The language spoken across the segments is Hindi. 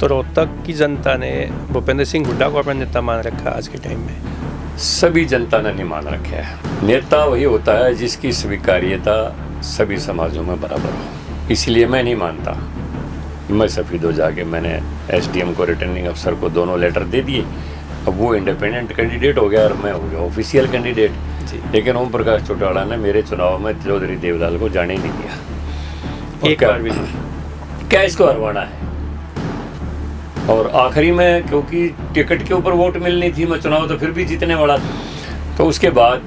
तो रोहतक की जनता ने भूपेंद्र सिंह हुड्डा को अपना नेता मान रखा आज के टाइम में? सभी जनता ने नहीं मान रखे है। नेता वही होता है जिसकी स्वीकार्यता सभी समाजों में बराबर हो। इसलिए मैं नहीं मानता। मैं सफीदो जाके मैंने एसडीएम को, रिटर्निंग अफसर को दोनों लेटर दे दिए। अब वो इंडिपेंडेंट कैंडिडेट हो गया और मैं हो गया ऑफिशियल कैंडिडेट। लेकिन ओम प्रकाश चौटाला ने मेरे चुनाव में चौधरी देवलाल को जाने नहीं दिया। एक बार भी क्या इसको हरवाना है? और आखिरी में क्योंकि टिकट के ऊपर वोट मिलनी थी, मैं चुनाव तो फिर भी जीतने वाला था। तो उसके बाद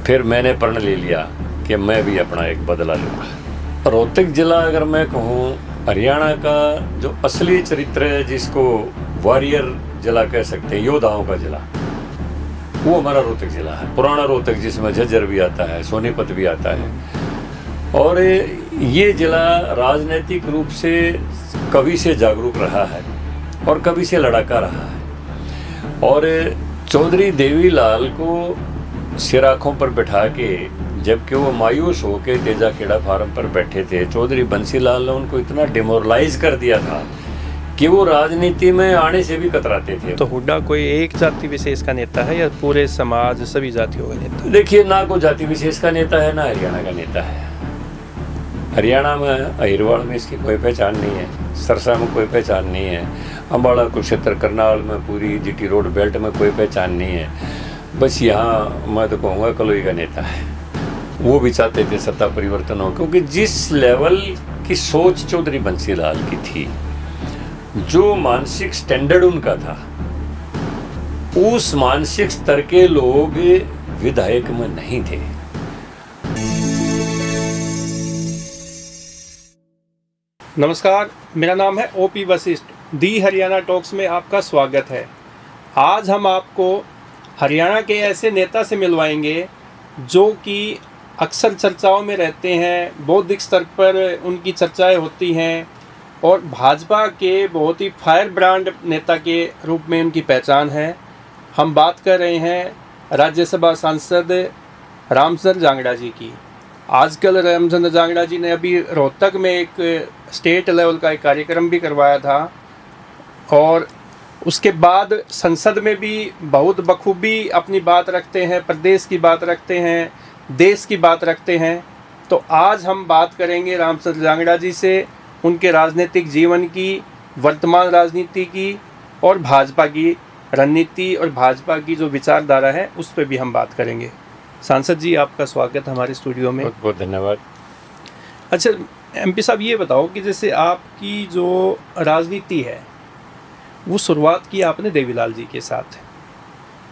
फिर मैंने प्रण ले लिया कि मैं भी अपना एक बदला लूँगा। रोहतक जिला अगर मैं कहूँ हरियाणा का जो असली चरित्र है, जिसको वॉरियर जिला कह सकते हैं, योद्धाओं का जिला, वो हमारा रोहतक जिला है। पुराना रोहतक जिसमें झज्जर भी आता है, सोनीपत भी आता है। और ये जिला राजनीतिक रूप से कभी से जागरूक रहा है और कभी से लड़ाका रहा है। और चौधरी देवीलाल को सिर आँखों पर बिठा के, जबकि वो मायूस होकर तेजा खेड़ा फार्म पर बैठे थे, चौधरी बंसीलाल ने उनको इतना डिमोरलाइज कर दिया था कि वो राजनीति में आने से भी कतराते थे। तो हुड्डा कोई एक जाति विशेष का नेता है या पूरे समाज सभी जातियों का नेता? देखिए, ना कोई जाति विशेष का नेता है, ना हरियाणा का नेता है। हरियाणा में अहिरवाड़ में इसकी कोई पहचान नहीं है, सरसा में कोई पहचान नहीं है, अम्बाड़ा कुरुक्षेत्र करनाल में पूरी जीटी रोड बेल्ट में कोई पहचान नहीं है। बस यहाँ मैं तो कहूँगा कलोई का नेता है। वो भी चाहते थे सत्ता परिवर्तन हो, क्योंकि जिस लेवल की सोच चौधरी बंसीलाल की थी, जो मानसिक स्टैंडर्ड उनका था, उस मानसिक स्तर के लोग विधायक में नहीं थे। नमस्कार, मेरा नाम है ओपी वशिष्ठ। दी हरियाणा टॉक्स में आपका स्वागत है। आज हम आपको हरियाणा के ऐसे नेता से मिलवाएंगे जो कि अक्सर चर्चाओं में रहते हैं, बौद्धिक स्तर पर उनकी चर्चाएं होती हैं और भाजपा के बहुत ही फायर ब्रांड नेता के रूप में उनकी पहचान है। हम बात कर रहे हैं राज्यसभा सांसद रामचंद्र जांगड़ा जी की। आजकल रामचंद्र जांगड़ा जी ने अभी रोहतक में एक स्टेट लेवल का एक कार्यक्रम भी करवाया था और उसके बाद संसद में भी बहुत बखूबी अपनी बात रखते हैं, प्रदेश की बात रखते हैं, देश की बात रखते हैं। तो आज हम बात करेंगे रामचंद्र जांगड़ा जी से, उनके राजनीतिक जीवन की, वर्तमान राजनीति की और भाजपा की रणनीति और भाजपा की जो विचारधारा है उस पर भी हम बात करेंगे। सांसद जी, आपका स्वागत हमारे स्टूडियो में। बहुत बहुत धन्यवाद। अच्छा एमपी साहब, ये बताओ कि जैसे आपकी जो राजनीति है वो शुरुआत की आपने देवीलाल जी के साथ,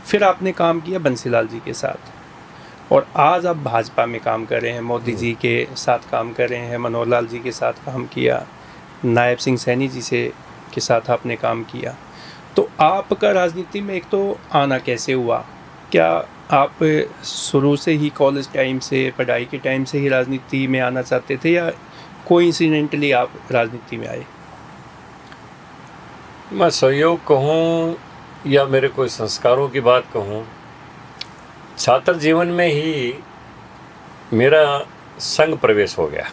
फिर आपने काम किया बंसीलाल जी के साथ और आज आप भाजपा में काम कर रहे हैं, मोदी जी के साथ काम कर रहे हैं, मनोहर लाल जी के साथ काम किया, नायब सिंह सैनी जी से के साथ आपने काम किया। तो आपका राजनीति में एक तो आना कैसे हुआ? क्या आप शुरू से ही कॉलेज टाइम से, पढ़ाई के टाइम से ही राजनीति में आना चाहते थे या कोइंसिडेंटली आप राजनीति में आए? मैं सहयोग कहूँ या मेरे कोई संस्कारों की बात कहूँ, छात्र जीवन में ही मेरा संघ प्रवेश हो गया।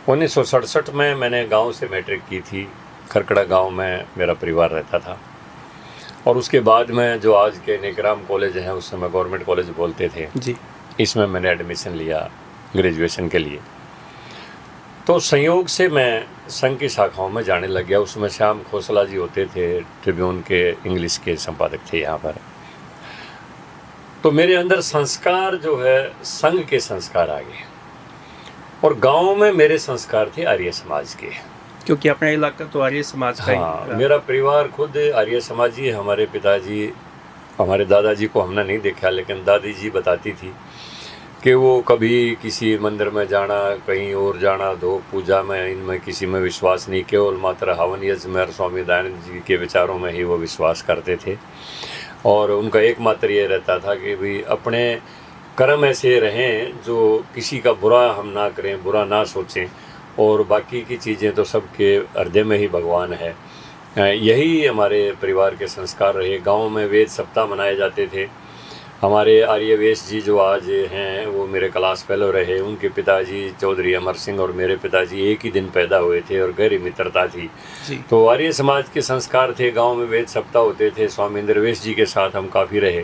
1967 में मैंने गांव से मैट्रिक की थी। खरकड़ा गांव में मेरा परिवार रहता था और उसके बाद में जो आज के नेकराम कॉलेज हैं, उस समय गवर्नमेंट कॉलेज बोलते थे जी, इसमें मैंने एडमिशन लिया ग्रेजुएशन के लिए। तो संयोग से मैं संघ की शाखाओं में जाने लग गया। उसमें श्याम खोसला जी होते थे, ट्रिब्यून के इंग्लिश के संपादक थे यहाँ पर। तो मेरे अंदर संस्कार जो है संघ के संस्कार आ गए और गांव में मेरे संस्कार थे आर्य समाज के, क्योंकि अपना इलाका तो आर्य समाज का ही मेरा परिवार खुद आर्य समाजी। हमारे पिताजी, हमारे दादाजी को हमने नहीं देखा, लेकिन दादी जी बताती थी कि वो कभी किसी मंदिर में जाना, कहीं और जाना, धूप पूजा में, इनमें किसी में विश्वास नहीं, केवल मात्र हवन यज्ञ में स्वामी दयानंद जी के विचारों में ही वो विश्वास करते थे। और उनका एकमात्र ये रहता था कि भाई अपने कर्म ऐसे रहें जो किसी का बुरा हम ना करें, बुरा ना सोचें, और बाकी की चीज़ें तो सबके हृदय में ही भगवान है। यही हमारे परिवार के संस्कार रहे। गांव में वेद सप्ताह मनाए जाते थे हमारे आर्यवेश जी जो आज हैं वो मेरे क्लास फेलो रहे। उनके पिताजी चौधरी अमर सिंह और मेरे पिताजी एक ही दिन पैदा हुए थे और गहरी मित्रता थी। जी। तो आर्य समाज के संस्कार थे, गांव में वेद सप्ताह होते थे, स्वामी इंद्रवेश जी के साथ हम काफ़ी रहे।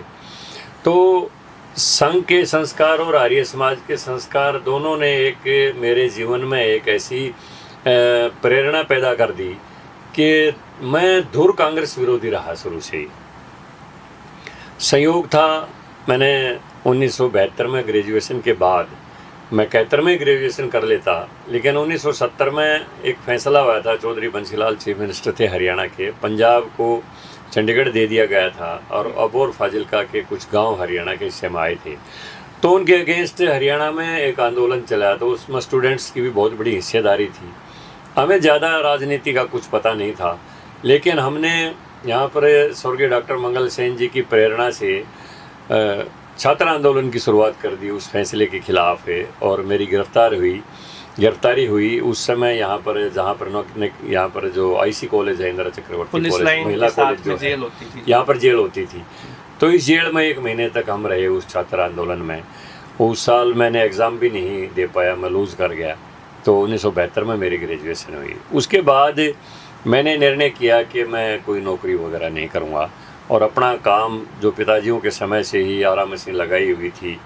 तो संघ के संस्कार और आर्य समाज के संस्कार दोनों ने एक मेरे जीवन में एक ऐसी प्रेरणा पैदा कर दी कि मैं धुर कांग्रेस विरोधी रहा शुरू से ही। संयोग था, मैंने 1972 में ग्रेजुएशन के बाद मैं 71 में ग्रेजुएशन कर लेता, लेकिन 1970 में एक फैसला हुआ था, चौधरी बंसीलाल चीफ मिनिस्टर थे हरियाणा के, पंजाब को चंडीगढ़ दे दिया गया था और अबोर फाजिलका के कुछ गांव हरियाणा के हिस्से में आए थे। तो उनके अगेंस्ट हरियाणा में एक आंदोलन चला, तो उसमें स्टूडेंट्स की भी बहुत बड़ी हिस्सेदारी थी। हमें ज़्यादा राजनीति का कुछ पता नहीं था, लेकिन हमने यहाँ पर स्वर्गीय डॉक्टर मंगल सेन जी की प्रेरणा से छात्र आंदोलन की शुरुआत कर दी उस फैसले के खिलाफ है। और मेरी गिरफ्तारी हुई उस समय यहाँ पर, जहाँ पर यहाँ पर जो आईसी कॉलेज है, इंदिरा चक्रवर्ती कॉलेज, महिला कॉलेज जो जेल होती थी, यहाँ पर जेल होती थी। तो इस जेल में 1 महीने तक हम रहे उस छात्र आंदोलन में। उस साल मैंने एग्ज़ाम भी नहीं दे पाया, मैं लूज़ कर गया। तो 1972 में मेरी ग्रेजुएशन हुई। उसके बाद मैंने निर्णय किया कि मैं कोई नौकरी वगैरह नहीं करूँगा और अपना काम जो पिताजियों के समय से ही आरा मशीन लगाई हुई थी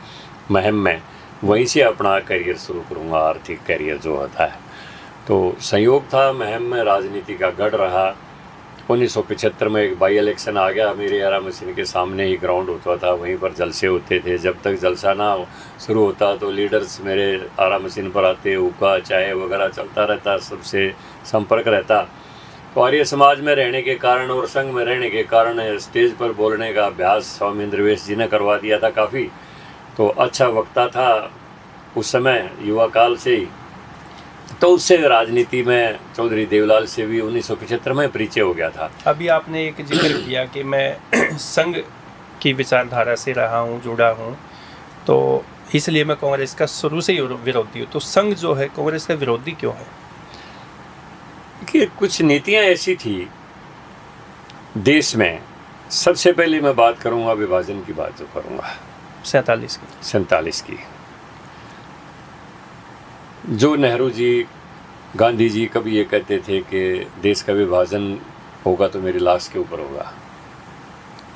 महम में, वहीं से अपना करियर शुरू करूँगा, आर्थिक करियर जो होता है। तो संयोग था, महम में राजनीति का गढ़ रहा। 1975 में एक बाई इलेक्शन आ गया, मेरे आरा मशीन के सामने ही ग्राउंड होता था, वहीं पर जलसे होते थे। जब तक जलसा ना शुरू होता तो लीडर्स मेरे आरा मशीन पर आते, हुक्का चाय वगैरह चलता रहता, सबसे संपर्क रहता। तो आर्य समाज में रहने के कारण और संघ में रहने के कारण स्टेज पर बोलने का अभ्यास स्वामी इंद्रवेश जी ने करवा दिया था काफ़ी। तो अच्छा वक्ता था उस समय, युवा काल से ही। तो उससे राजनीति में चौधरी देवलाल से भी 1975 में परिचय हो गया था। अभी आपने एक जिक्र किया कि मैं संघ की विचारधारा से रहा हूँ, जुड़ा हूँ, तो इसलिए मैं कांग्रेस का शुरू से ही विरोधी हूँ। तो संघ जो है कांग्रेस का विरोधी क्यों है? कि कुछ नीतियाँ ऐसी थी देश में। सबसे पहले मैं बात करूँगा विभाजन की बात जो करूँगा 47 की, जो नेहरू जी, गांधी जी कभी ये कहते थे कि देश का विभाजन होगा तो मेरी लाश के ऊपर होगा।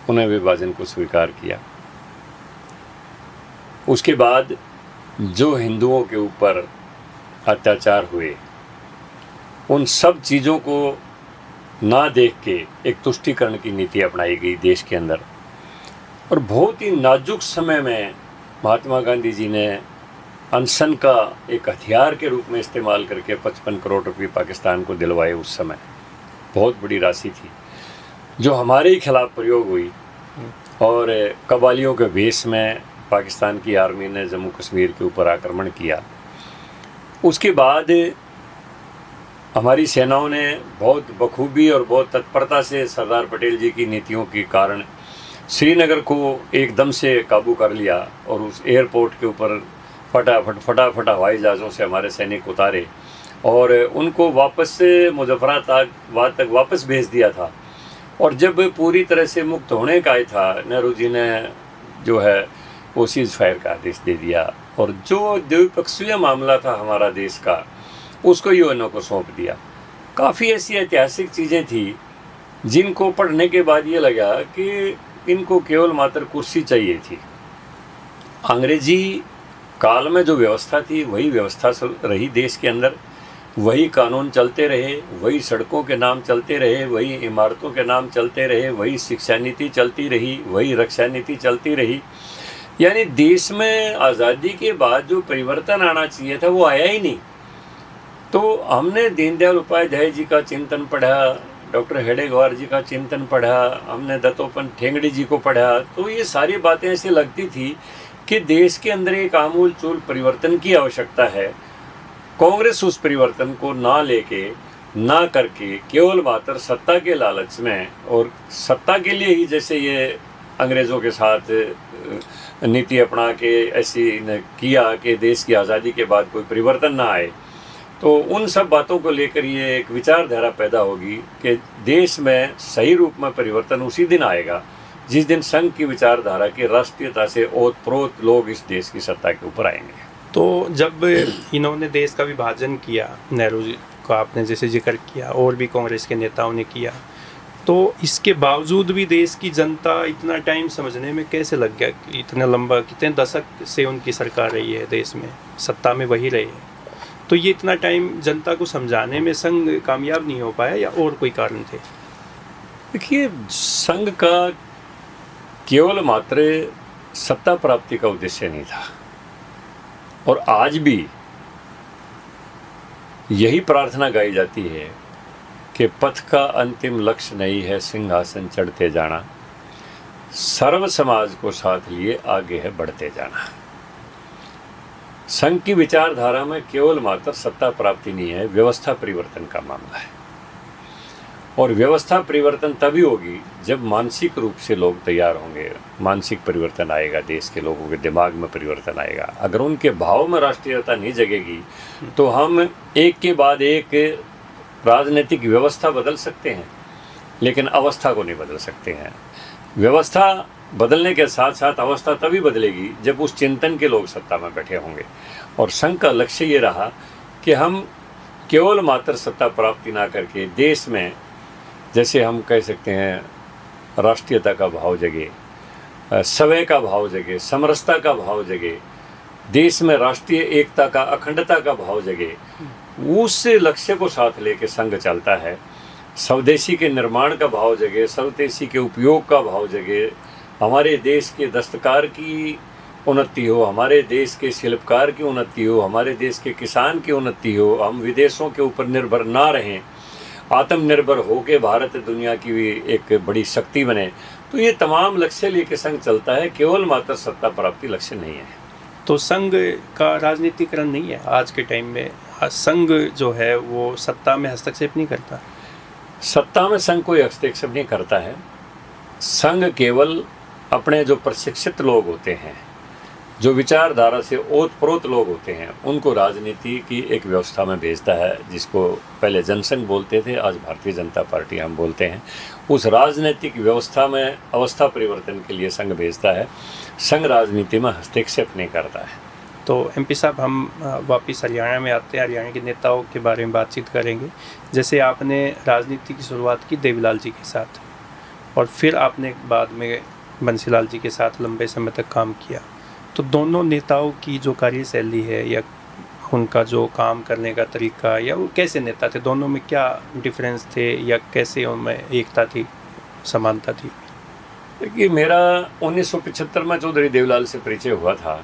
उन्हें विभाजन को स्वीकार किया। उसके बाद जो हिंदुओं के ऊपर अत्याचार हुए, उन सब चीज़ों को ना देख के एक तुष्टीकरण की नीति अपनाई गई देश के अंदर। और बहुत ही नाजुक समय में महात्मा गांधी जी ने अनशन का एक हथियार के रूप में इस्तेमाल करके 55 करोड़ रुपये पाकिस्तान को दिलवाए। उस समय बहुत बड़ी राशि थी जो हमारे ही खिलाफ प्रयोग हुई और कबालियों के भेष में पाकिस्तान की आर्मी ने जम्मू कश्मीर के ऊपर आक्रमण किया। उसके बाद हमारी सेनाओं ने बहुत बखूबी और बहुत तत्परता से सरदार पटेल जी की नीतियों के कारण श्रीनगर को एकदम से काबू कर लिया और उस एयरपोर्ट के ऊपर फटाफट हवाई जहाज़ों से हमारे सैनिक उतारे और उनको वापस मुजफ्फराबाद तक वापस भेज दिया था। और जब पूरी तरह से मुक्त होने का ही था, नेहरू जी ने जो है वो सीज़ फायर का आदेश दे दिया और जो द्विपक्षीय मामला था हमारा देश का, उसको यूएनओ को सौंप दिया। काफ़ी ऐसी ऐतिहासिक चीज़ें थी जिनको पढ़ने के बाद ये लगा कि इनको केवल मात्र कुर्सी चाहिए थी। अंग्रेजी काल में जो व्यवस्था थी वही व्यवस्था रही देश के अंदर, वही कानून चलते रहे, वही सड़कों के नाम चलते रहे, वही इमारतों के नाम चलते रहे, वही शिक्षा नीति चलती रही, वही रक्षा नीति चलती रही। यानी देश में आज़ादी के बाद जो परिवर्तन आना चाहिए था वो आया ही नहीं। तो हमने दीनदयाल उपाध्याय जी का चिंतन पढ़ा, डॉक्टर हेडेगवार जी का चिंतन पढ़ा, हमने दत्तोपंत ठेंगड़ी जी को पढ़ा, तो ये सारी बातें ऐसे लगती थी कि देश के अंदर एक आमूल चूल परिवर्तन की आवश्यकता है। कांग्रेस उस परिवर्तन को ना करके केवल मात्र सत्ता के लालच में और सत्ता के लिए ही जैसे ये अंग्रेज़ों के साथ नीति अपना के ऐसी किया कि देश की आज़ादी के बाद कोई परिवर्तन ना आए, तो उन सब बातों को लेकर ये एक विचारधारा पैदा होगी कि देश में सही रूप में परिवर्तन उसी दिन आएगा जिस दिन संघ की विचारधारा की राष्ट्रीयता से ओतप्रोत लोग इस देश की सत्ता के ऊपर आएंगे। तो जब इन्होंने देश का विभाजन किया, नेहरू जी का आपने जैसे जिक्र किया, और भी कांग्रेस के नेताओं ने किया, तो इसके बावजूद भी देश की जनता इतना टाइम समझने में कैसे लग गया कि इतना लंबा, कितने दशक से उनकी सरकार रही है देश में, सत्ता में वही रही है, तो ये इतना टाइम जनता को समझाने में संघ कामयाब नहीं हो पाया या और कोई कारण थे? देखिए, संघ का केवल मात्र सत्ता प्राप्ति का उद्देश्य नहीं था, और आज भी यही प्रार्थना गाई जाती है कि पथ का अंतिम लक्ष्य नहीं है सिंहासन चढ़ते जाना, सर्व समाज को साथ लिए आगे है बढ़ते जाना। संघ की विचारधारा में केवल मात्र सत्ता प्राप्ति नहीं है, व्यवस्था परिवर्तन का मामला है। और व्यवस्था परिवर्तन तभी होगी जब मानसिक रूप से लोग तैयार होंगे, मानसिक परिवर्तन आएगा, देश के लोगों के दिमाग में परिवर्तन आएगा। अगर उनके भाव में राष्ट्रीयता नहीं जगेगी तो हम एक के बाद एक राजनीतिक व्यवस्था बदल सकते हैं, लेकिन अवस्था को नहीं बदल सकते हैं। व्यवस्था बदलने के साथ साथ अवस्था तभी बदलेगी जब उस चिंतन के लोग सत्ता में बैठे होंगे। और संघ का लक्ष्य ये रहा कि हम केवल मात्र सत्ता प्राप्ति ना करके देश में, जैसे हम कह सकते हैं, राष्ट्रीयता का भाव जगे, स्वय का भाव जगे, समरसता का भाव जगे, देश में राष्ट्रीय एकता का, अखंडता का भाव जगे, उस लक्ष्य को साथ लेके संघ चलता है। स्वदेशी के निर्माण का भाव जगे, स्वदेशी के उपयोग का भाव जगे, हमारे देश के दस्तकार की उन्नति हो, हमारे देश के शिल्पकार की उन्नति हो, हमारे देश के किसान की उन्नति हो, हम विदेशों के ऊपर निर्भर ना रहें, आत्मनिर्भर होके भारत दुनिया की भी एक बड़ी शक्ति बने। तो ये तमाम लक्ष्य लेके संघ चलता है, केवल मात्र सत्ता प्राप्ति लक्ष्य नहीं है। तो संघ का राजनीतिकरण नहीं है आज के टाइम में? संघ जो है वो सत्ता में हस्तक्षेप नहीं करता? सत्ता में संघ कोई हस्तक्षेप नहीं करता है। संघ केवल अपने जो प्रशिक्षित लोग होते हैं, जो विचारधारा से ओतप्रोत लोग होते हैं, उनको राजनीति की एक व्यवस्था में भेजता है, जिसको पहले जनसंघ बोलते थे, आज भारतीय जनता पार्टी हम बोलते हैं। उस राजनीतिक व्यवस्था में अवस्था परिवर्तन के लिए संघ भेजता है। संघ राजनीति में हस्तक्षेप नहीं करता है। तो एमपी साहब, हम वापस हरियाणा में आते हैं, हरियाणा के नेताओं के बारे में बातचीत करेंगे। जैसे आपने राजनीति की शुरुआत की देवीलाल जी के साथ, और फिर आपने बाद में बंसीलाल जी के साथ लंबे समय तक काम किया, तो दोनों नेताओं की जो कार्यशैली है या उनका जो काम करने का तरीका, या वो कैसे नेता थे, दोनों में क्या डिफरेंस थे या कैसे उनमें एकता थी, समानता थी? देखिए, मेरा 1975 में चौधरी देवीलाल से परिचय हुआ था।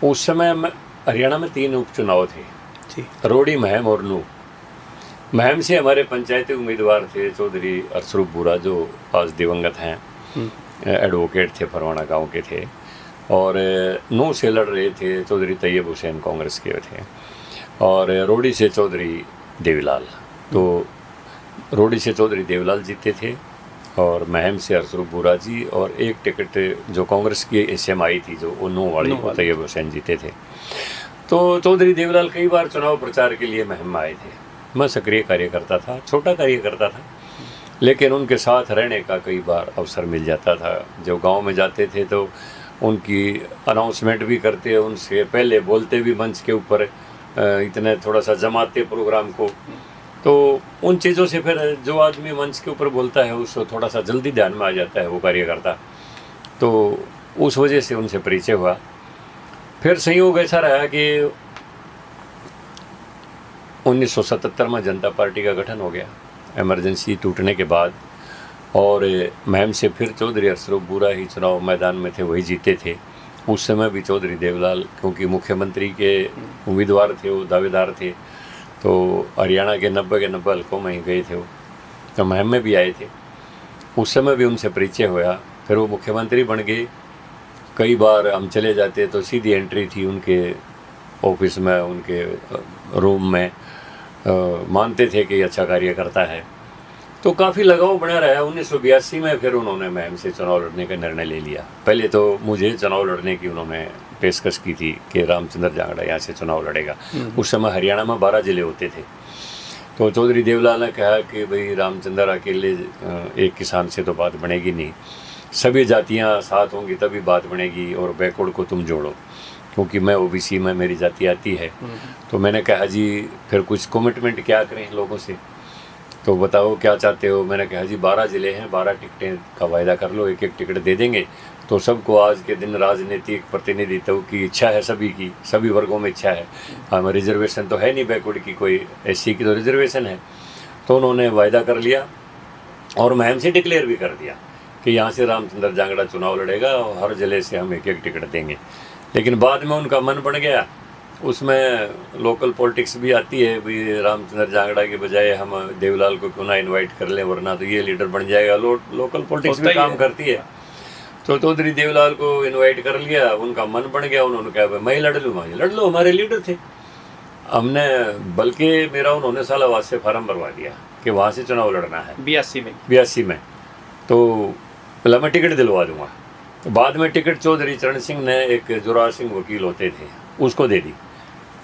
उस समय हरियाणा में 3 उपचुनाव थे जी, रोडी, महम और नूह। महम से हमारे पंचायती उम्मीदवार थे चौधरी अरसरूप बुरा, जो आज दिवंगत हैं, एडवोकेट थे, फरवाना गांव के थे। और नूह से लड़ रहे थे चौधरी तैयब हुसैन, कांग्रेस के थे। और रोडी से चौधरी देवीलाल, तो रोडी से चौधरी देवीलाल जीते थे, और महम से अरसरूप बुरा जी, और एक टिकट जो कांग्रेस की एसएम आई थी, जो नूह वाली को तैयब हुसैन जीते थे। तो चौधरी देवीलाल कई बार चुनाव प्रचार के लिए महम आए थे। मैं सक्रिय कार्यकर्ता था, छोटा कार्यकर्ता था, लेकिन उनके साथ रहने का कई बार अवसर मिल जाता था। जो गांव में जाते थे तो उनकी अनाउंसमेंट भी करते, उनसे पहले बोलते भी मंच के ऊपर, इतने थोड़ा सा जमाते प्रोग्राम को। तो उन चीज़ों से फिर जो आदमी मंच के ऊपर बोलता है उसको थोड़ा सा जल्दी ध्यान में आ जाता है वो कार्यकर्ता। तो उस वजह से उनसे परिचय हुआ। फिर संयोग ऐसा रहा कि 1977 में जनता पार्टी का गठन हो गया, इमरजेंसी टूटने के बाद। और महम से फिर चौधरी अरसरूप बुरा ही चुनाव मैदान में थे, वही जीते थे। उस समय भी चौधरी देवीलाल, क्योंकि मुख्यमंत्री के उम्मीदवार थे, वो दावेदार थे, तो हरियाणा के 90 हल्कों में ही गए थे वो, तो महम में भी आए थे। उस समय भी उनसे परिचय हुआ। फिर वो मुख्यमंत्री बन गए। कई बार हम चले जाते तो सीधी एंट्री थी उनके ऑफिस में, उनके रूम में। मानते थे कि अच्छा कार्य करता है, तो काफ़ी लगाव बना रहा। 1982 में फिर उन्होंने महम से चुनाव लड़ने का निर्णय ले लिया। पहले तो मुझे चुनाव लड़ने की उन्होंने पेशकश की थी कि रामचंद्र जांगड़ा यहाँ से चुनाव लड़ेगा। उस समय हरियाणा में 12 जिले होते थे। तो चौधरी देवीलाल ने कहा कि भाई रामचंद्र अकेले एक किसान से तो बात बनेगी नहीं, सभी जातियां साथ होंगी तभी बात बनेगी और बैकवर्ड को तुम जोड़ो, क्योंकि मैं ओबीसी में मेरी जाति आती है। तो मैंने कहा जी फिर कुछ कमिटमेंट क्या करें लोगों से, तो बताओ क्या चाहते हो। मैंने कहा जी 12 ज़िले हैं, 12 टिकटें का वायदा कर लो, एक एक टिकट दे देंगे। तो सबको आज के दिन राजनीतिक प्रतिनिधित्व की इच्छा है, सभी की, सभी वर्गों में इच्छा है। हम रिजर्वेशन तो है नहीं बैकवर्ड की, कोई एससी की तो रिजर्वेशन है। तो उन्होंने वायदा कर लिया और मुहिम से डिक्लेयर भी कर दिया कि यहाँ से रामचंद्र जांगड़ा चुनाव लड़ेगा और हर ज़िले से हम एक एक टिकट देंगे। लेकिन बाद में उनका मन बन गया, उसमें लोकल पॉलिटिक्स भी आती है, भी रामचंद्र जांगड़ा के बजाय हम देवलाल को क्यों ना इनवाइट कर लें, वरना तो ये लीडर बन जाएगा। लोकल पॉलिटिक्स भी काम करती है। तो चौधरी देवलाल को इनवाइट कर लिया, उनका मन बन गया, उन्होंने कहा मैं ही लड़ लूँगा। लड़ लो, हमारे लीडर थे। हमने बल्कि मेरा उन्होंने सालावाद से फार्म भरवा दिया कि वहाँ से चुनाव लड़ना है 82 में। तो बोला मैं टिकट दिलवा दूंगा। तो बाद में टिकट चौधरी चरण सिंह ने, एक जुरार सिंह वकील होते थे, उसको दे दी।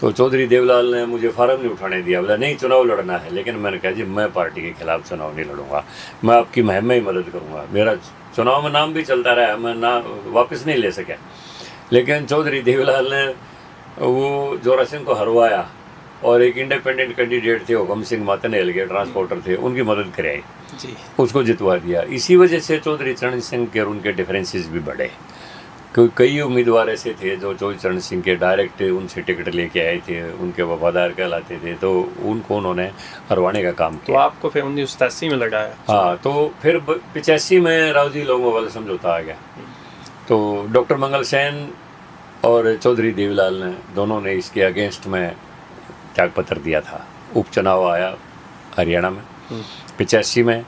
तो चौधरी देवलाल ने मुझे फार्म नहीं उठाने दिया, बोला नहीं चुनाव लड़ना है। लेकिन मैंने कहा जी मैं पार्टी के खिलाफ चुनाव नहीं लड़ूंगा, मैं आपकी मुहिम में ही मदद करूँगा। मेरा चुनाव में नाम भी चलता रहा, मैं ना वापस नहीं ले सका। लेकिन चौधरी देवलाल ने वो जोरा सिंह को हरवाया और एक इंडिपेंडेंट कैंडिडेट थे हुकम सिंह मातनेल के, ट्रांसपोर्टर थे, उनकी मदद कराई जी, उसको जितवा दिया। इसी वजह से चौधरी चरण सिंह के और उनके डिफरेंसेस भी बढ़े, क्योंकि कई उम्मीदवार ऐसे थे जो चौधरी चरण सिंह के डायरेक्ट उनसे टिकट लेके आए थे, उनके वफादार कहलाते थे, तो उनको उन्होंने हरवाने का काम किया। तो आपको फिर 1987 में लड़ाया? हाँ, तो फिर 85 में रावजी लोगों वाला समझौता आ गया। तो डॉक्टर मंगल सेन और चौधरी देवलाल ने दोनों ने इसके अगेंस्ट में त्यागपत्र दिया था। उपचुनाव आया हरियाणा में 85 में।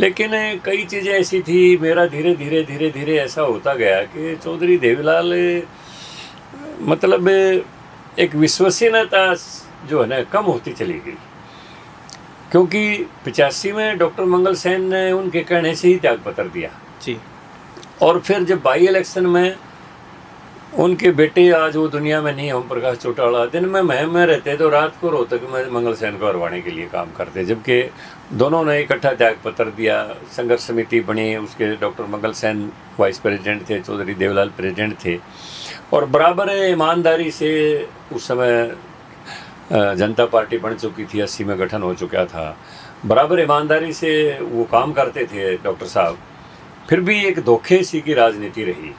लेकिन कई चीज़ें ऐसी थी, मेरा धीरे धीरे ऐसा होता गया कि चौधरी देवलाल मतलब एक विश्वसनीयता जो है ना कम होती चली गई, क्योंकि 85 में डॉक्टर मंगल सेन ने उनके कहने से ही त्यागपत्र दिया जी। और फिर जब बाई इलेक्शन में उनके बेटे, आज वो दुनिया में नहीं, ओम प्रकाश चौटाला, दिन में मुहिम में रहते तो रात को रोहतक में मंगल सेन को हरवाने के लिए काम करते, जबकि दोनों ने इकट्ठा त्यागपत्र दिया। संघर्ष समिति बनी, उसके डॉक्टर मंगल सेन वाइस प्रेसिडेंट थे, चौधरी देवलाल प्रेसिडेंट थे। और बराबर ईमानदारी से उस समय जनता पार्टी बन चुकी थी, 80 में गठन हो चुका था, बराबर ईमानदारी से वो काम करते थे डॉक्टर साहब। फिर भी एक धोखे सी की राजनीति रही।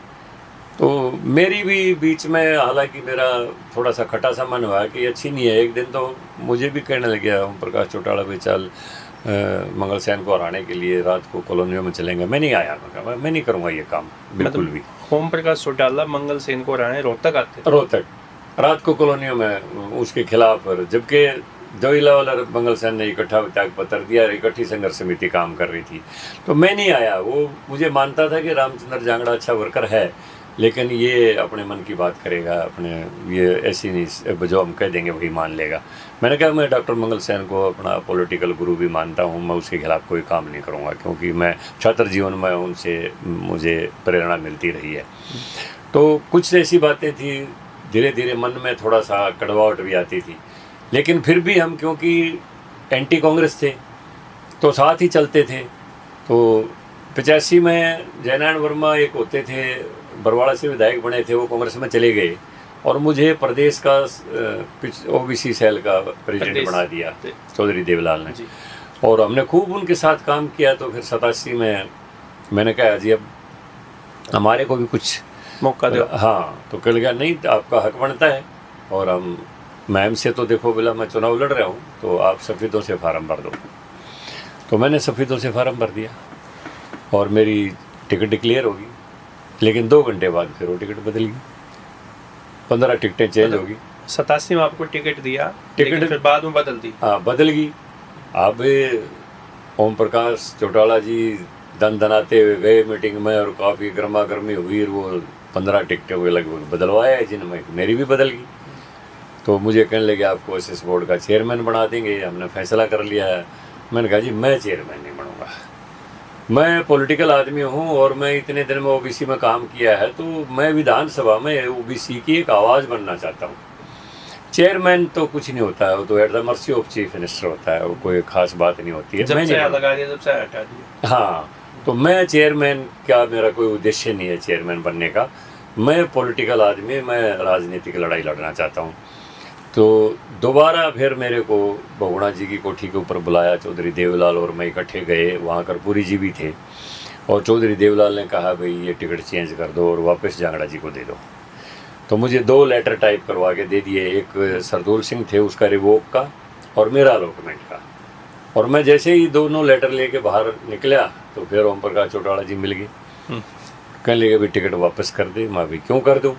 तो मेरी भी बीच में, हालांकि मेरा थोड़ा सा खटा सा मन हुआ कि अच्छी नहीं है। एक दिन तो मुझे भी कहने लग गया ओम प्रकाश चौटाला भी, चल मंगल सेन को हराने के लिए रात को कॉलोनियों में चलेंगे। मैं नहीं आया, मैं नहीं करूँगा ये काम बिल्कुल भी। ओम प्रकाश चौटाला मंगल सेन को हराने रोहतक आते थे? रोहतक रात को कॉलोनियों में उसके खिलाफ, जबकि जवाहरलाल और मंगल सेन ने इकट्ठा त्यागपत्र दिया, इकट्ठी संघर्ष समिति काम कर रही थी। तो मैं नहीं आया। वो मुझे मानता था कि रामचंद्र जांगड़ा अच्छा वर्कर है, लेकिन ये अपने मन की बात करेगा, अपने ये ऐसी नहीं जो हम कह देंगे वही मान लेगा। मैंने कहा मैं डॉक्टर मंगल सेन को अपना पॉलिटिकल गुरु भी मानता हूँ, मैं उसके खिलाफ कोई काम नहीं करूँगा, क्योंकि मैं छात्र जीवन में उनसे मुझे प्रेरणा मिलती रही है। तो कुछ ऐसी बातें थी, धीरे धीरे मन में थोड़ा सा कड़वाहट भी आती थी। लेकिन फिर भी हम, क्योंकि एंटी कांग्रेस थे, तो साथ ही चलते थे। तो 85 में जयनारायण वर्मा एक होते थे, बरवाड़ा से विधायक बने थे, वो कांग्रेस में चले गए और मुझे प्रदेश का ओबीसी सेल का प्रेसिडेंट बना दिया चौधरी देवलाल ने। और हमने खूब उनके साथ काम किया। तो फिर 87 में मैंने कहा जी अब हमारे को भी कुछ मौका दो। हाँ, तो कह लगा नहीं, आपका हक बनता है। और हम मैम से तो देखो, बोला मैं चुनाव लड़ रहा हूँ तो आप सफ़ेदों से फार्म भर दो। तो मैंने सफ़ेदों से फार्म भर दिया और मेरी टिकट डिक्लेयर होगी। लेकिन 2 घंटे बाद फिर वो टिकट बदल गई, 15 टिकटें चेंज होगी। 87 में आपको टिकट दिया, टिकट फिर बाद में बदल दी? हाँ, बदल गई। अब ओम प्रकाश चौटाला जी दन दनाते हुए गए मीटिंग में और काफ़ी गर्मा गर्मी हुई। वो 15 टिकटें हुए लगभग बदलवाया, जिनमें मेरी भी बदल गई। तो मुझे कहने लगे आपको एसएस बोर्ड का चेयरमैन बना देंगे, हमने फैसला कर लिया है। मैंने कहा जी मैं चेयरमैन नहीं बनूँगा, मैं पॉलिटिकल आदमी हूँ और मैं इतने दिन में ओबीसी में काम किया है, तो मैं विधानसभा में ओबीसी की एक आवाज़ बनना चाहता हूँ। चेयरमैन तो कुछ नहीं होता है, वो तो at the mercy of chief minister होता है, वो कोई खास बात नहीं होती है। जब से लगा दिया, जब से हटा दिया। हाँ, तो मैं चेयरमैन क्या, मेरा कोई उद्देश्य नहीं है चेयरमैन बनने का। मैं पॉलिटिकल आदमी, मैं राजनीतिक लड़ाई लड़ना चाहता हूँ। तो दोबारा फिर मेरे को बहुगुणा जी की कोठी के ऊपर बुलाया। चौधरी देवलाल और मैं इकट्ठे गए, वहाँ कर्पूरी जी भी थे। और चौधरी देवलाल ने कहा भाई ये टिकट चेंज कर दो और वापस जांगड़ा जी को दे दो। तो मुझे 2 लेटर टाइप करवा के दे दिए, एक सरदूल सिंह थे उसका रिवोक का और मेरा अलॉटमेंट का। और मैं जैसे ही दोनों लेटर लेके बाहर निकला तो फिर ओम प्रकाश चौटाला जी मिल गए। कहने लगे भाई टिकट वापस कर दे। मैं भाई क्यों कर दूँ,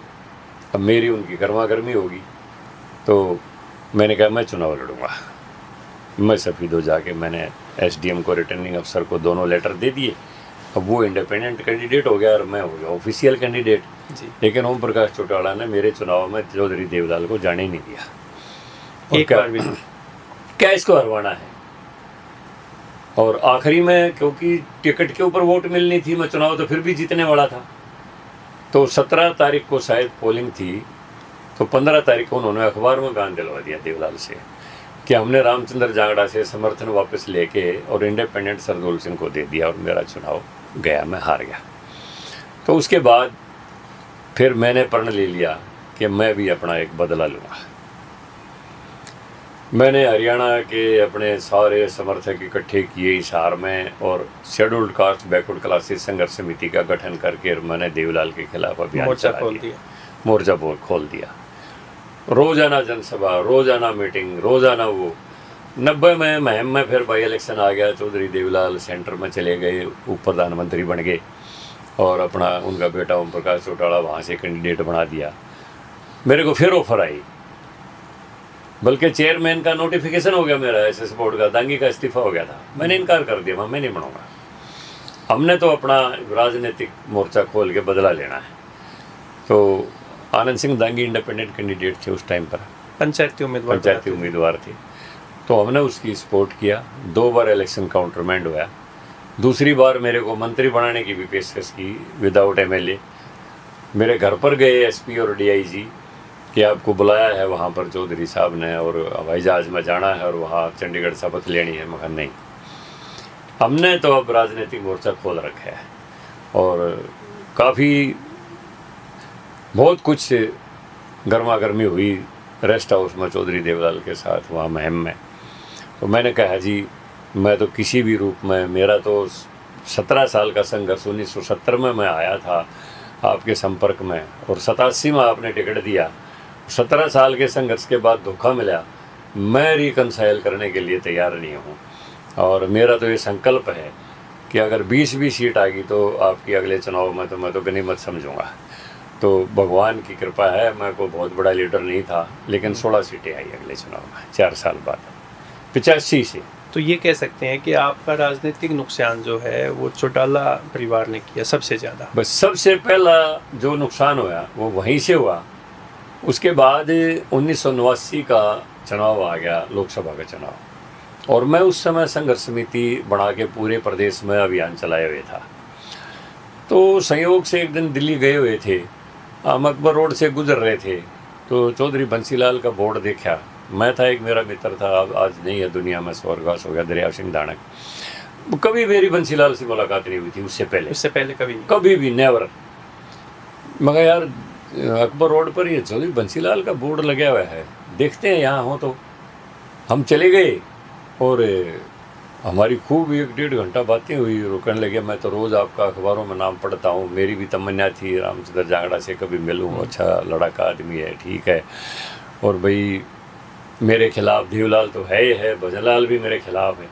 अब मेरी उनकी गर्मा गर्मी होगी। तो मैंने कहा मैं चुनाव लड़ूंगा। मैं सफीदो जाके मैंने एसडीएम को, रिटर्निंग अफसर को 2 लेटर दे दिए। अब वो इंडिपेंडेंट कैंडिडेट हो गया और मैं हो गया ऑफिशियल कैंडिडेट। लेकिन ओम प्रकाश चौटाला ने मेरे चुनाव में चौधरी देवलाल को जाने ही नहीं दिया। एक बार भी क्या इसको हरवाना है। और आखिरी में क्योंकि टिकट के ऊपर वोट मिलनी थी, मैं चुनाव तो फिर भी जीतने वाला था। तो 17 तारीख को शायद पोलिंग थी, तो 15 तारीख को उन्होंने अखबार में बयान दिलवा दिया देवलाल से कि हमने रामचंद्र जांगड़ा से समर्थन वापस लेके और इंडिपेंडेंट सरदौल सिंह को दे दिया और मेरा चुनाव गया, मैं हार गया। तो उसके बाद फिर मैंने प्रण ले लिया कि मैं भी अपना एक बदला लूँगा। मैंने हरियाणा के अपने सारे समर्थक इकट्ठे किए हिसार में और शेड्यूल्ड कास्ट बैकवर्ड क्लासेस संघर्ष समिति का गठन करके मैंने देवलाल के खिलाफ अभियान चला दिया, मोर्चा खोल दिया। रोज़ाना जनसभा, रोज़ाना मीटिंग, रोज़ाना वो। 90 में महम में फिर बाई इलेक्शन आ गया। चौधरी देवलाल सेंटर में चले गए, उप प्रधानमंत्री बन गए और अपना उनका बेटा ओम प्रकाश चौटाला वहाँ से कैंडिडेट बना दिया। मेरे को फिर ऑफर आई, बल्कि चेयरमैन का नोटिफिकेशन हो गया मेरा एसएस बोर्ड का, दांगी का इस्तीफा हो गया था। मैंने इनकार कर दिया, मैं नहीं बनाऊंगा। हमने तो अपना राजनीतिक मोर्चा खोल के बदला लेना है। तो आनंद सिंह दांगी इंडिपेंडेंट कैंडिडेट थे उस टाइम पर, पंचायती उम्मीदवार थे। तो हमने उसकी सपोर्ट किया। 2 बार इलेक्शन काउंटरमैंड हुआ। दूसरी बार मेरे को मंत्री बनाने की भी पेशकश की विदाउट एमएलए। मेरे घर पर गए एसपी और डीआईजी कि आपको बुलाया है वहाँ पर चौधरी साहब ने और हवाई जहाज़ में जाना है और वहाँ चंडीगढ़ शपथ लेनी है। मगर नहीं, हमने तो अब राजनीतिक मोर्चा खोल रखा है और काफ़ी बहुत कुछ गर्मा गर्मी हुई रेस्ट हाउस में चौधरी देवलाल के साथ वहाँ महम में। तो मैंने कहा जी मैं तो किसी भी रूप में, मेरा तो 17 साल का संघर्ष 1970 में मैं आया था आपके संपर्क में और 87 में आपने टिकट दिया। 17 साल के संघर्ष के बाद धोखा मिला, मैं रिकनसाइल करने के लिए तैयार नहीं हूँ। और मेरा तो ये संकल्प है कि अगर 20 भी सीट आ गई तो आपकी अगले चुनाव में तो मैं तो गनीमत समझूंगा। तो भगवान की कृपा है, मैं को बहुत बड़ा लीडर नहीं था, लेकिन 16 सीटें आई अगले चुनाव में 4 साल बाद 85 से। तो ये कह सकते हैं कि आपका राजनीतिक नुकसान जो है वो चौटाला परिवार ने किया सबसे ज़्यादा। बस सबसे पहला जो नुकसान हुआ वो वहीं से हुआ। उसके बाद 1989 का चुनाव आ गया, लोकसभा का चुनाव, और मैं उस समय संघर्ष समिति बना के पूरे प्रदेश में अभियान चलाए हुए था। तो संयोग से एक दिन दिल्ली गए हुए थे, हम अकबर रोड से गुजर रहे थे तो चौधरी बंसीलाल का बोर्ड देखा। मैं था, एक मेरा मित्र था, अब आज नहीं है दुनिया में, स्वर्गवास हो गया, दरिया सिंह दानक। कभी मेरी बंसीलाल से मुलाकात नहीं हुई थी उससे पहले कभी भी नेवर। मगर यार अकबर रोड पर ये चौधरी बंसीलाल का बोर्ड लगा हुआ है, देखते हैं यहाँ हो। तो हम चले गए और हमारी खूब 1-1.5 घंटा बातें हुई। रुकने लगे, मैं तो रोज़ आपका अखबारों में नाम पढ़ता हूँ, मेरी भी तमन्ना थी रामचंद्र जांगड़ा से कभी मिलूँ, अच्छा लड़का आदमी है, ठीक है। और भाई मेरे खिलाफ देवलाल तो है ही है, भजनलाल भी मेरे खिलाफ है,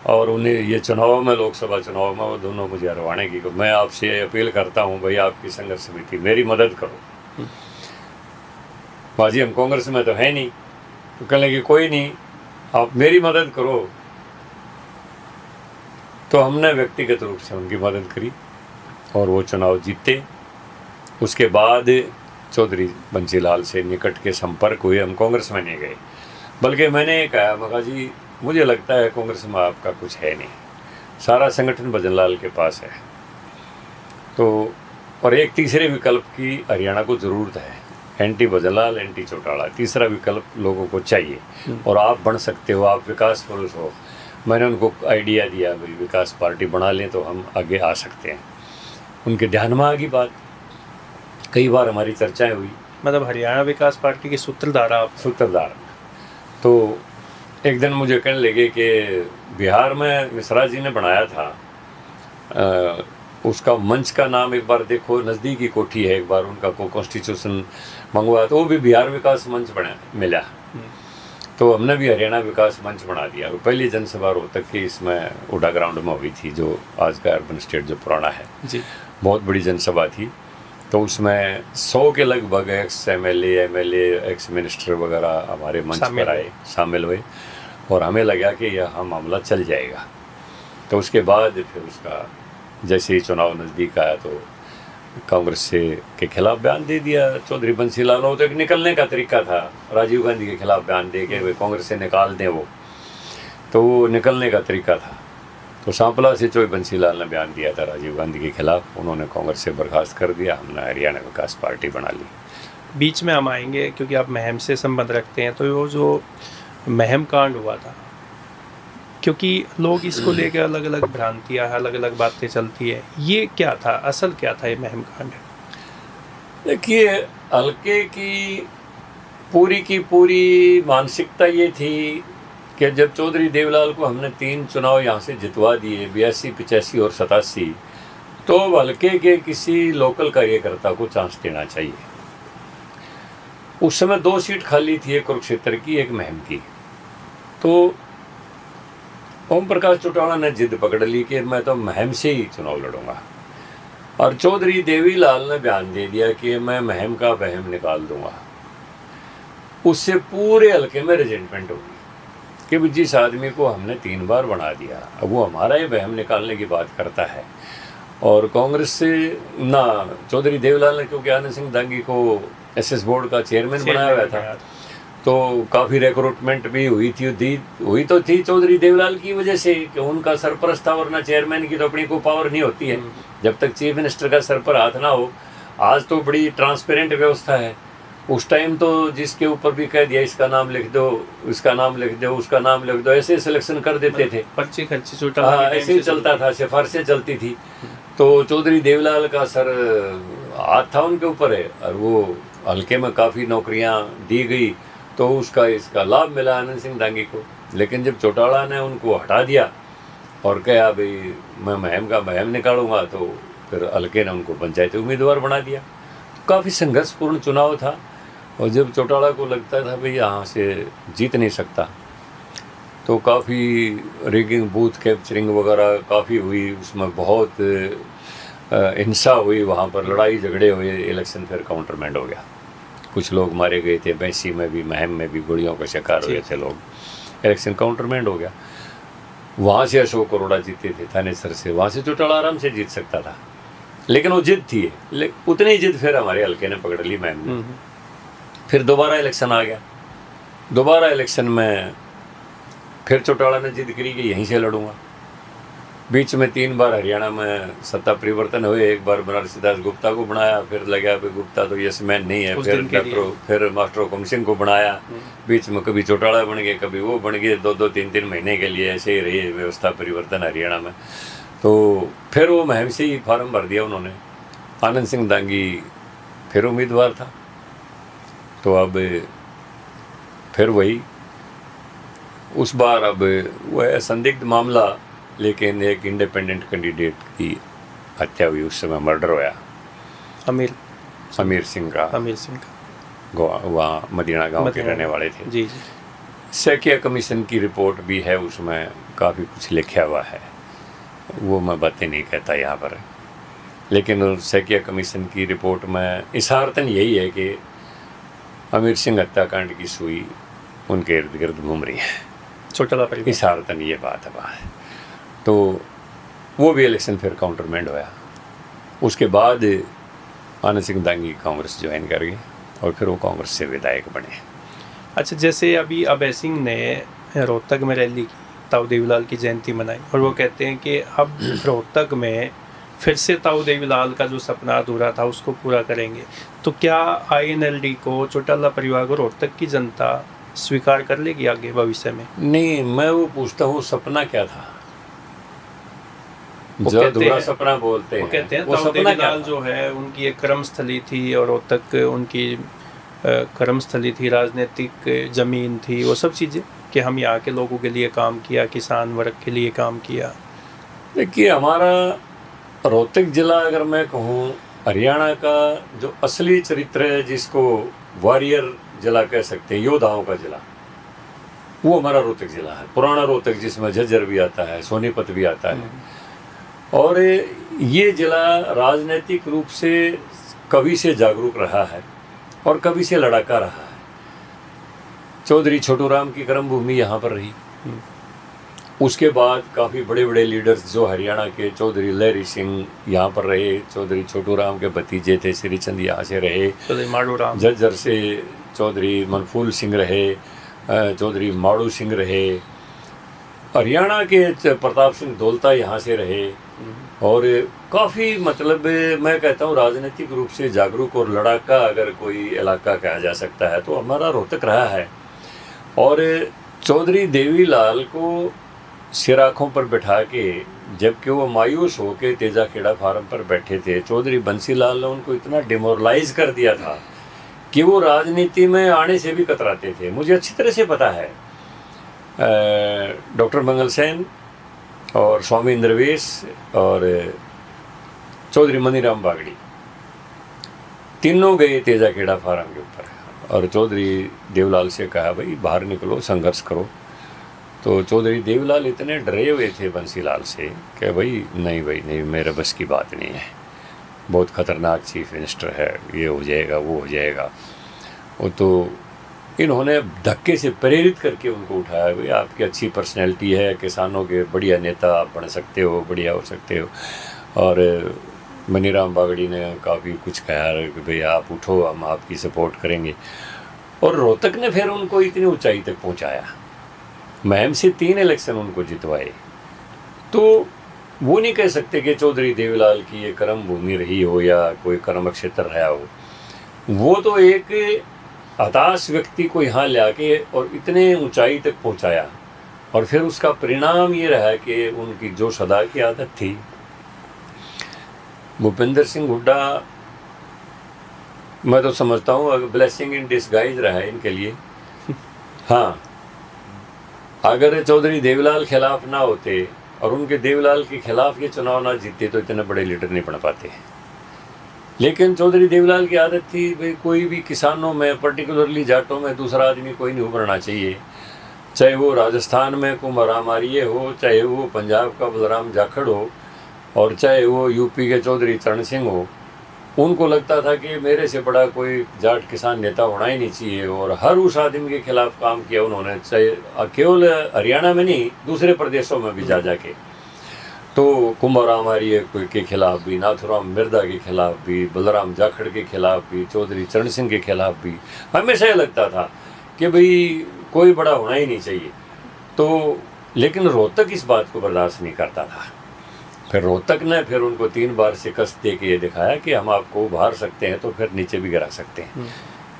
और उन्हें ये चुनाव में, लोकसभा चुनाव में वो दोनों मुझे हरवाने की। मैं आपसे अपील करता हूँ भाई, आपकी संघर्ष समिति मेरी मदद करो। बाजी हम कांग्रेस में तो है नहीं। तो कहने लगे कोई नहीं, आप मेरी मदद करो। तो हमने व्यक्तिगत रूप से उनकी मदद करी और वो चुनाव जीते। उसके बाद चौधरी बंसीलाल से निकट के संपर्क हुए, हम कांग्रेस में नहीं गए, बल्कि मैंने कहा मगा जी मुझे लगता है कांग्रेस में आपका कुछ है नहीं, सारा संगठन भजनलाल के पास है। तो और एक तीसरे विकल्प की हरियाणा को ज़रूरत है, एंटी भजनलाल, एंटी चौटाला, तीसरा विकल्प लोगों को चाहिए। और आप बन सकते हो, आप विकास पुरुष हो, मैंने उनको आइडिया दिया भाई विकास पार्टी बना लें तो हम आगे आ सकते हैं। उनके ध्यान में आ गई बात, कई बार हमारी चर्चाएं हुई। मतलब हरियाणा विकास पार्टी के सूत्रधार आप? सूत्रधार। तो एक दिन मुझे कहने लगे कि बिहार में मिश्रा जी ने बनाया था, उसका मंच का नाम एक बार देखो, नज़दीकी कोठी है, एक बार उनका को कॉन्स्टिट्यूशन मंगवाया तो वो भी बिहार विकास मंच बना मिला। तो हमने भी हरियाणा विकास मंच बना दिया। और पहली जनसभा रोहतक की इसमें उडा ग्राउंड में हुई थी, जो आज का अर्बन स्टेट जो पुराना है जी, बहुत बड़ी जनसभा थी। तो उसमें 100 के लगभग एक्स एमएलए एक्स मिनिस्टर वगैरह हमारे मंच पर आए, शामिल हुए, और हमें लगा कि यह मामला चल जाएगा। तो उसके बाद फिर उसका जैसे ही चुनाव नज़दीक आया तो कांग्रेस से के खिलाफ बयान दे दिया चौधरी बंसी लाल। तो एक निकलने का तरीका था, राजीव गांधी के खिलाफ बयान दे के वे कांग्रेस से निकाल दें, वो तो वो निकलने का तरीका था। तो सांपला से चौधरी बंसी लाल ने बयान दिया था राजीव गांधी के खिलाफ, उन्होंने कांग्रेस से बर्खास्त कर दिया, हमने हरियाणा विकास पार्टी बना ली। बीच में हम आएंगे क्योंकि आप महम से संबंध रखते हैं। तो वो जो महम कांड हुआ था, क्योंकि लोग इसको लेकर अलग अलग भ्रांतियाँ, अलग अलग बातें चलती है, ये क्या था, असल क्या था ये महम कांड? देखिए, हल्के की पूरी मानसिकता ये थी कि जब चौधरी देवलाल को हमने 3 चुनाव यहाँ से जितवा दिए, 82, 85 और 87, तो हल्के के किसी लोकल कार्यकर्ता को चांस देना चाहिए। उस समय 2 सीट खाली थी, एक कुरुक्षेत्र की, एक महम की। तो ओम प्रकाश चौटाला ने जिद पकड़ ली कि मैं तो महम से ही चुनाव लड़ूंगा, और चौधरी देवीलाल ने बयान दे दिया कि मैं महम का वहम निकाल दूंगा। उससे पूरे हल्के में रिजेंटमेंट होगी कि जिस आदमी को हमने 3 बार बना दिया, अब वो हमारा ही वहम निकालने की बात करता है। और कांग्रेस से ना चौधरी देवीलाल ने, क्योंकि आनंद सिंह दांगी को एसएस बोर्ड का चेयरमैन बनाया हुआ था, तो काफ़ी रिक्रूटमेंट भी हुई तो थी चौधरी देवलाल की वजह से कि उनका सरपरस्त था, वरना चेयरमैन की तो अपनी को पावर नहीं होती है जब तक चीफ मिनिस्टर का सर पर हाथ ना हो। आज तो बड़ी ट्रांसपेरेंट व्यवस्था है, उस टाइम तो जिसके ऊपर भी कह दिया इसका नाम लिख दो, इसका नाम लिख दो, उसका नाम लिख दो, ऐसे सिलेक्शन कर देते थे, पर्ची खर्ची छूटा। हाँ, ऐसे ही चलता था, सिफारिशें चलती थी। तो चौधरी देवलाल का सर हाथ था उनके ऊपर है, और वो हल्के में काफ़ी नौकरियाँ दी गई, तो इसका लाभ मिला आनंद सिंह दांगी को। लेकिन जब चौटाला ने उनको हटा दिया और कहा भाई मैं महम का महम निकालूंगा, तो फिर हल्के ने उनको पंचायती उम्मीदवार बना दिया। तो काफ़ी संघर्षपूर्ण चुनाव था, और जब चौटाला को लगता था भाई यहाँ से जीत नहीं सकता, तो काफ़ी रिगिंग, बूथ कैप्चरिंग वगैरह काफ़ी हुई, उसमें बहुत हिंसा हुई, वहाँ पर लड़ाई झगड़े हुए, इलेक्शन फिर काउंटरमैंड हो गया। कुछ लोग मारे गए थे, बैंसी में भी, महम में भी गोलियों का शिकार हुए थे लोग, इलेक्शन काउंटरमैंड हो गया। वहाँ से अशोक अरोड़ा जीते थे थानेसर से, वहाँ से चौटाला आराम से जीत सकता था, लेकिन वो जिद थी, उतनी ही जिद फिर हमारे हल्के ने पकड़ ली महम ने। फिर दोबारा इलेक्शन आ गया, दोबारा इलेक्शन में फिर चौटाला ने जिद करी कि यहीं से लड़ूंगा। बीच में 3 बार हरियाणा में सत्ता परिवर्तन हुए, एक बार बनारसी दास गुप्ता को बनाया, फिर लगा कि गुप्ता तो यस मैन नहीं है, फिर मास्टर हुकुम सिंह को बनाया, बीच में कभी चौटाला बन गए, कभी वो बन गए, 2-2, 3-3 महीने के लिए ऐसे ही रही व्यवस्था परिवर्तन हरियाणा में। तो फिर वो महम से ही फार्म भर दिया उन्होंने, आनंद सिंह दांगी फिर उम्मीदवार था। तो अब फिर वही उस बार अब वह संदिग्ध मामला, लेकिन एक इंडिपेंडेंट कैंडिडेट की हत्या हुई, उस समय मर्डर होया अमीर सिंह का वहाँ मदीना गांव के रहने वाले थे। जी। सैकिया कमीशन की रिपोर्ट भी है, उसमें काफ़ी कुछ लिखा हुआ है, वो मैं बातें नहीं कहता यहाँ पर, लेकिन सैकिया कमीशन की रिपोर्ट में इशारतन यही है कि अमीर सिंह हत्याकांड की सुई उनके इर्द गिर्द घूम रही है, चौटाला परिवार, इशारतन ये बात है। तो वो भी इलेक्शन फिर काउंटरमैंड होया। उसके बाद आनंद सिंह दांगी कांग्रेस ज्वाइन कर गए, और फिर वो कांग्रेस से विधायक बने। अच्छा, जैसे अभी अभय सिंह ने रोहतक में रैली की, ताऊ देवीलाल की जयंती मनाई, और वो कहते हैं कि अब रोहतक में फिर से ताऊ देवीलाल का जो सपना अधूरा था उसको पूरा करेंगे। तो क्या INLD को, चौटाला परिवार को रोहतक की जनता स्वीकार कर लेगी आगे भविष्य में? नहीं, मैं वो पूछता हूँ सपना क्या था, वो जो कहते अधूरा हैं- सपना बोलते वो कहते हैं वो ताऊ सपना क्या देवीलाल था? जो है उनकी एक कर्मस्थली थी और रोहतक उनकी कर्मस्थली थी, राजनीतिक जमीन थी, वो सब चीज़ें कि हम यहाँ के लोगों के लिए काम किया, किसान वर्ग के लिए काम किया। देखिए, हमारा रोहतक जिला अगर मैं कहूँ हरियाणा का जो असली चरित्र है, जिसको वॉरियर जिला कह सकते हैं, योद्धाओं का जिला, वो हमारा रोहतक जिला है। पुराना रोहतक, जिसमें झज्जर भी आता है, सोनीपत भी आता है। और ये जिला राजनीतिक रूप से कभी से जागरूक रहा है और कभी से लड़ाका रहा है। चौधरी छोटू राम की कर्म भूमि यहाँ पर रही। उसके बाद काफ़ी बड़े बड़े लीडर्स जो हरियाणा के, चौधरी लहरी सिंह यहाँ पर रहे, चौधरी छोटू राम के भतीजे थे श्री चंद यहाँ से रहे, चौधरी माड़ू राम, झज्जर से चौधरी मनफूल सिंह रहे, चौधरी माड़ू सिंह रहे, हरियाणा के प्रताप सिंह दौलता यहाँ से रहे। और काफ़ी मतलब मैं कहता हूँ राजनीतिक रूप से जागरूक और लड़ाका अगर कोई इलाका कहा जा सकता है तो हमारा रोहतक रहा है। और चौधरी देवीलाल को सिर आँखों पर बैठा के, जबकि वो मायूस होकर तेजाखेड़ा फार्म पर बैठे थे, चौधरी बंसीलाल ने उनको इतना डिमोरलाइज कर दिया था कि वो राजनीति में आने से भी कतराते थे। मुझे अच्छी तरह से पता है, डॉक्टर मंगल सेन और स्वामी इंद्रवेश और चौधरी मनीराम बागड़ी तीनों गए तेजाखेड़ा फार्म के ऊपर और चौधरी देवलाल से कहा, भाई बाहर निकलो, संघर्ष करो। तो चौधरी देवलाल इतने डरे हुए थे बंसीलाल से कि भाई नहीं, मेरे बस की बात नहीं है, बहुत ख़तरनाक चीफ मिनिस्टर है, ये हो जाएगा, वो हो जाएगा। वो तो इन्होंने धक्के से प्रेरित करके उनको उठाया, भाई आपकी अच्छी पर्सनैलिटी है, किसानों के बढ़िया नेता आप बन सकते हो, बढ़िया हो सकते हो। और मनीराम बागड़ी ने काफ़ी कुछ कहा कि भाई आप उठो, हम आपकी सपोर्ट करेंगे। और रोहतक ने फिर उनको इतनी ऊंचाई तक पहुंचाया, महम से 3 इलेक्शन उनको जितवाए। तो वो नहीं कह सकते कि चौधरी देवीलाल की ये कर्म भूमि रही हो या कोई कर्म क्षेत्र रहा हो। वो तो एक हताश व्यक्ति को यहाँ ला के और इतने ऊंचाई तक पहुँचाया। और फिर उसका परिणाम ये रहा कि उनकी जो सदा की आदत थी, भूपेंद्र सिंह हुड्डा, मैं तो समझता हूँ ब्लेसिंग इन डिसगाइज रहा है इनके लिए। हाँ, अगर चौधरी देवीलाल खिलाफ ना होते और उनके देवीलाल के खिलाफ ये चुनाव ना जीतते तो इतने बड़े लीडर नहीं बन पाते। लेकिन चौधरी देवीलाल की आदत थी, भाई कोई भी किसानों में, पर्टिकुलरली जाटों में दूसरा आदमी कोई नहीं उभरना चाहिए। चाहे वो राजस्थान में कुंभराम आर्य हो, चाहे वो पंजाब का बलराम जाखड़ हो, और चाहे वो यूपी के चौधरी चरण सिंह हो। उनको लगता था कि मेरे से बड़ा कोई जाट किसान नेता होना ही नहीं चाहिए। और हर उस आदमी के खिलाफ काम किया उन्होंने, चाहे केवल हरियाणा में नहीं, दूसरे प्रदेशों में भी जा जाके। तो कुंभराम आर्य के खिलाफ भी, नाथुराम मिर्दा के खिलाफ भी, बलराम जाखड़ के खिलाफ भी, चौधरी चरण सिंह के खिलाफ भी हमेशा ये लगता था कि भाई कोई बड़ा होना ही नहीं चाहिए। तो लेकिन रोहतक इस बात को बर्दाश्त नहीं करता था। फिर रोहतक ने फिर उनको 3 बार शिकस्त दे के ये दिखाया कि हम आपको उभार सकते हैं तो फिर नीचे भी गिरा सकते हैं।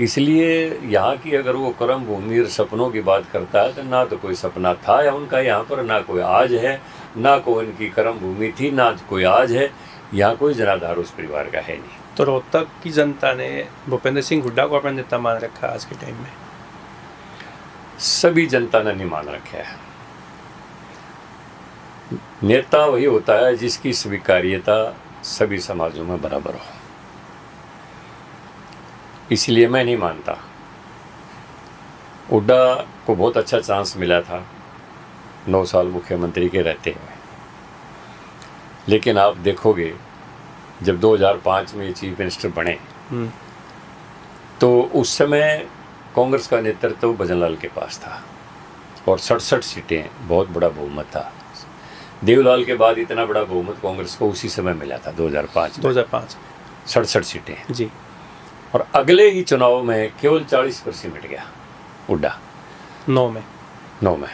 इसलिए यहाँ की अगर वो कर्म भूमि और सपनों की बात करता है तो ना तो कोई सपना था या उनका यहाँ पर, ना कोई आज है, ना कोई उनकी कर्म भूमि थी, ना कोई आज है। यहाँ कोई जनाधार उस परिवार का है नहीं। तो रोहतक की जनता ने भूपेंद्र सिंह हुड्डा को अपना नेता मान रखा आज के टाइम में? सभी जनता ने नहीं मान रखा है। नेता वही होता है जिसकी स्वीकार्यता सभी समाजों में बराबर हो। इसलिए मैं नहीं मानता। हुड्डा को बहुत अच्छा चांस मिला था 9 साल मुख्यमंत्री के रहते हुए, लेकिन आप देखोगे जब 2005 में चीफ मिनिस्टर बने तो उस समय कांग्रेस का नेतृत्व भजनलाल के पास था और 67 सीटें, बहुत बड़ा बहुमत था। देवलाल के बाद इतना बड़ा बहुमत कांग्रेस को उसी समय मिला था 2005 67 सीटें जी। और अगले ही चुनाव में केवल 40 पर सिमट गया हुड्डा 9 में।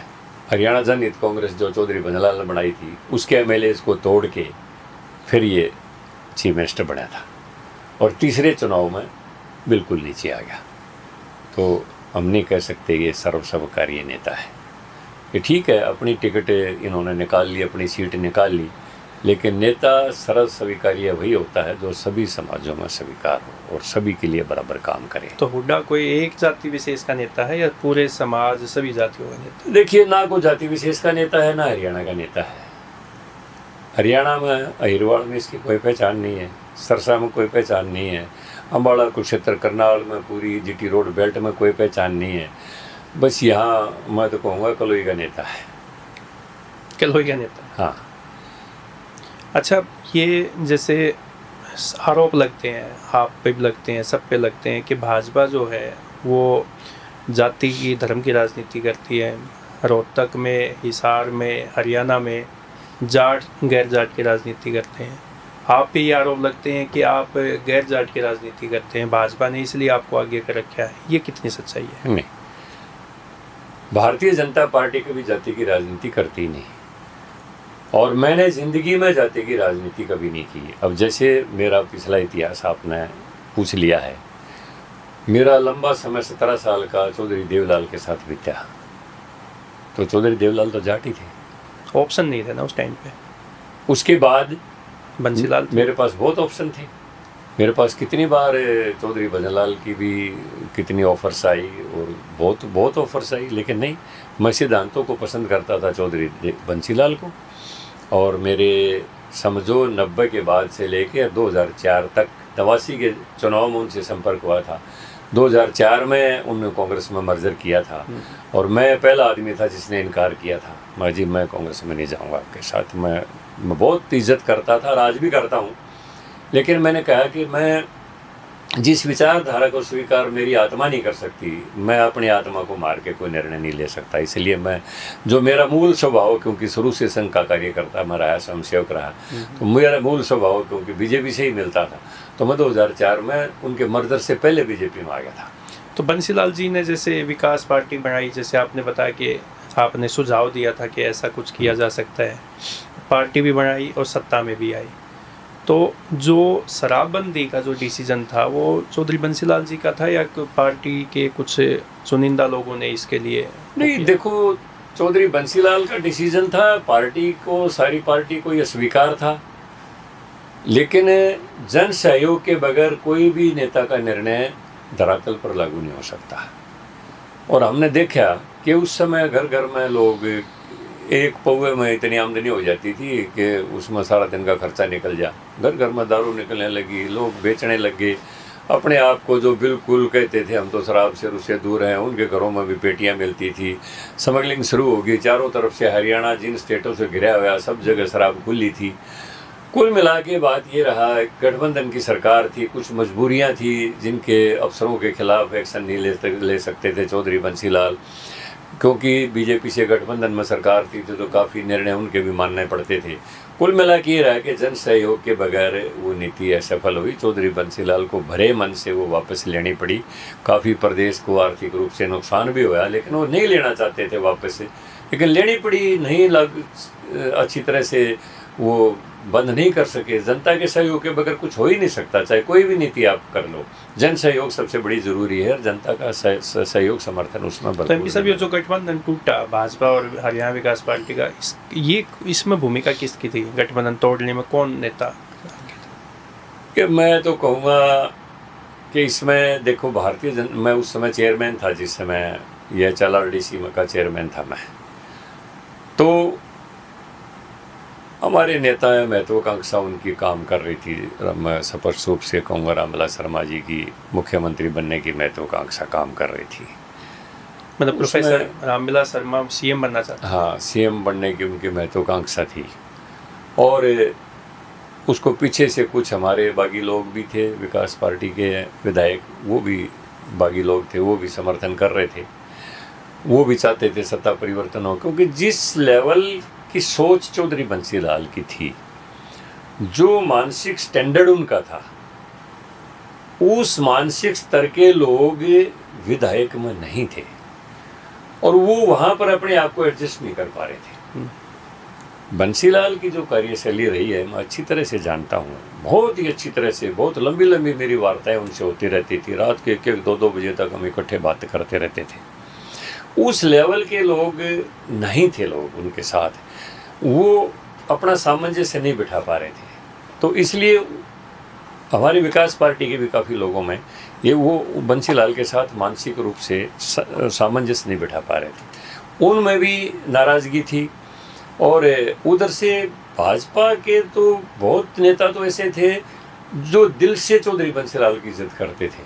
हरियाणा जनहित कांग्रेस जो चौधरी भजनलाल ने बनाई थी उसके एमएलए को तोड़ के फिर ये चीफ मिनिस्टर बना था और तीसरे चुनाव में बिल्कुल नीचे आ गया। तो हम नहीं कह सकते ये सर्वसमकार्य नेता है। ये ठीक है, अपनी टिकट इन्होंने निकाल ली, अपनी सीट निकाल ली, लेकिन नेता सर्व स्वीकार्य वही होता है जो सभी समाजों में स्वीकार हो और सभी के लिए बराबर काम करे। तो हुड्डा कोई एक जाति विशेष का नेता है या पूरे समाज सभी जातियों का नेता? देखिए, ना कोई जाति विशेष का नेता है, ना हरियाणा का नेता है। हरियाणा में अहिरवाड़ में इसकी कोई पहचान नहीं है, सरसा में कोई पहचान नहीं है, अम्बाड़ा कुरुक्षेत्र करनाल में पूरी जीटी रोड बेल्ट में कोई पहचान नहीं है। बस यहाँ मैं तो कहूँगा कलोई का नेता है। कलोई का नेता? हाँ। अच्छा, ये जैसे आरोप लगते हैं, आप पे भी लगते हैं, सब पे लगते हैं कि भाजपा जो है वो जाति की धर्म की राजनीति करती है। रोहतक में, हिसार में, हरियाणा में जाट गैर जाट की राजनीति करते हैं। आप पे ये आरोप लगते हैं कि आप गैर जाट की राजनीति करते हैं, भाजपा ने इसलिए आपको आगे कर रखा है। ये कितनी सच्चाई है? नहीं, भारतीय जनता पार्टी कभी जाति की राजनीति करती नहीं, और मैंने ज़िंदगी में जाति की राजनीति कभी नहीं की। अब जैसे मेरा पिछला इतिहास आपने पूछ लिया है, मेरा लंबा समय 17 साल का चौधरी देवलाल के साथ बीता। तो चौधरी देवलाल तो जाट ही थे, ऑप्शन नहीं थे ना उस टाइम पे। उसके बाद बंसीलाल मेरे पास बहुत ऑप्शन थे। मेरे पास कितनी बार चौधरी भजनलाल की भी कितनी ऑफर्स आई और बहुत ऑफर्स आई, लेकिन नहीं, मैं सिद्धांतों को पसंद करता था, चौधरी बंसीलाल को। और मेरे समझो 90 के बाद से लेके 2004 तक 82 के चुनाव में उनसे संपर्क हुआ था। 2004 में उन्होंने कांग्रेस में मर्जर किया था और मैं पहला आदमी था जिसने इनकार किया था, मैं कांग्रेस में नहीं जाऊंगा आपके साथ। मैं बहुत इज्जत करता था और आज भी करता हूँ, लेकिन मैंने कहा कि मैं जिस विचारधारा को स्वीकार मेरी आत्मा नहीं कर सकती, मैं अपनी आत्मा को मार के कोई निर्णय नहीं ले सकता। इसलिए मैं, जो मेरा मूल स्वभाव, क्योंकि शुरू से संघ का कार्यकर्ता मैं रहा, स्वयंसेवक रहा, तो मेरा मूल स्वभाव क्योंकि बीजेपी से ही मिलता था, तो मैं 2004 में उनके मर्डर से पहले बीजेपी में आ गया था। तो बंसीलाल जी ने जैसे विकास पार्टी बनाई, जैसे आपने बताया कि आपने सुझाव दिया था कि ऐसा कुछ किया जा सकता है, पार्टी भी बनाई और सत्ता में भी आई, तो जो शराबबंदी का जो डिसीजन था वो चौधरी बंसीलाल जी का था या पार्टी के कुछ चुनिंदा लोगों ने इसके लिए? नहीं, देखो, चौधरी बंसीलाल का डिसीजन था, पार्टी को, सारी पार्टी को यह स्वीकार था, लेकिन जन सहयोग के बगैर कोई भी नेता का निर्णय धरातल पर लागू नहीं हो सकता। और हमने देखा कि उस समय घर घर में लोग, एक पौवे में इतनी आमदनी हो जाती थी कि उसमें सारा दिन का खर्चा निकल जा, घर घर में दारू निकलने लगी, लोग बेचने लगे अपने आप को, जो बिल्कुल कहते थे हम तो शराब से उससे दूर हैं, उनके घरों में भी पेटियां मिलती थी। स्मगलिंग शुरू हो गई, चारों तरफ से हरियाणा जिन स्टेटों से घिरा हुआ सब जगह शराब खुली थी। कुल मिला के बात ये रहा, गठबंधन की सरकार थी, कुछ मजबूरियां थी जिनके अफसरों के खिलाफ एक्शन नहीं ले सकते थे चौधरी बंसीलाल, क्योंकि बीजेपी से गठबंधन में सरकार थी तो काफ़ी निर्णय उनके भी मानने पड़ते थे। कुल मिला के ये रहा कि जन सहयोग के बगैर वो नीति असफल हुई। चौधरी बंसीलाल को भरे मन से वो वापस लेनी पड़ी। काफ़ी प्रदेश को आर्थिक रूप से नुकसान भी हुआ, लेकिन वो नहीं लेना चाहते थे वापस से, लेकिन लेनी पड़ी। नहीं अच्छी तरह से वो बंद नहीं कर सके। जनता के सहयोग के बगैर कुछ हो ही नहीं सकता, चाहे कोई भी नीति आप कर लो। जन सहयोग सबसे बड़ी ज़रूरी है, जनता का सहयोग समर्थन उसमें तो एमपी साहब, ये जो गठबंधन टूटा भाजपा और हरियाणा विकास पार्टी का, इसमें भूमिका किसकी थी? गठबंधन तोड़ने में कौन नेता? कि मैं तो कहूँगा कि इसमें देखो, मैं उस समय चेयरमैन था, जिस समय यह चला डीसी का चेयरमैन था मैं, तो हमारे नेता महत्वाकांक्षा उनकी काम कर रही थी। मैं स्पष्ट रूप से कहूँगा, रामविलास शर्मा जी की मुख्यमंत्री बनने की महत्वाकांक्षा काम कर रही थी। मतलब प्रोफेसर रामविलास शर्मा सीएम बनना चाहते? हाँ, सीएम बनने की उनकी महत्वाकांक्षा थी। और उसको पीछे से कुछ हमारे बागी लोग भी थे, विकास पार्टी के विधायक, वो भी बागी लोग थे, वो भी समर्थन कर रहे थे। वो भी चाहते थे सत्ता परिवर्तन हो, क्योंकि जिस लेवल की सोच चौधरी बंसीलाल की थी, जो मानसिक स्टैंडर्ड उनका था, उस मानसिक स्तर के लोग विधायक में नहीं थे और वो वहाँ पर अपने आप को एडजस्ट नहीं कर पा रहे थे। बंसीलाल की जो कार्यशैली रही है मैं अच्छी तरह से जानता हूँ, बहुत ही अच्छी तरह से। बहुत लंबी लंबी मेरी वार्ताएं उनसे होती रहती थी, रात के 1-1, 2-2 बजे तक हम इकट्ठे बातें करते रहते थे। उस लेवल के लोग नहीं थे लोग उनके साथ, वो अपना सामंजस्य नहीं बिठा पा रहे थे। तो इसलिए हमारी विकास पार्टी के भी काफ़ी लोगों में ये वो बंसीलाल के साथ मानसिक रूप से सामंजस्य नहीं बिठा पा रहे थे, उनमें भी नाराज़गी थी। और उधर से भाजपा के तो बहुत नेता तो ऐसे थे जो दिल से चौधरी बंसीलाल की इज्जत करते थे।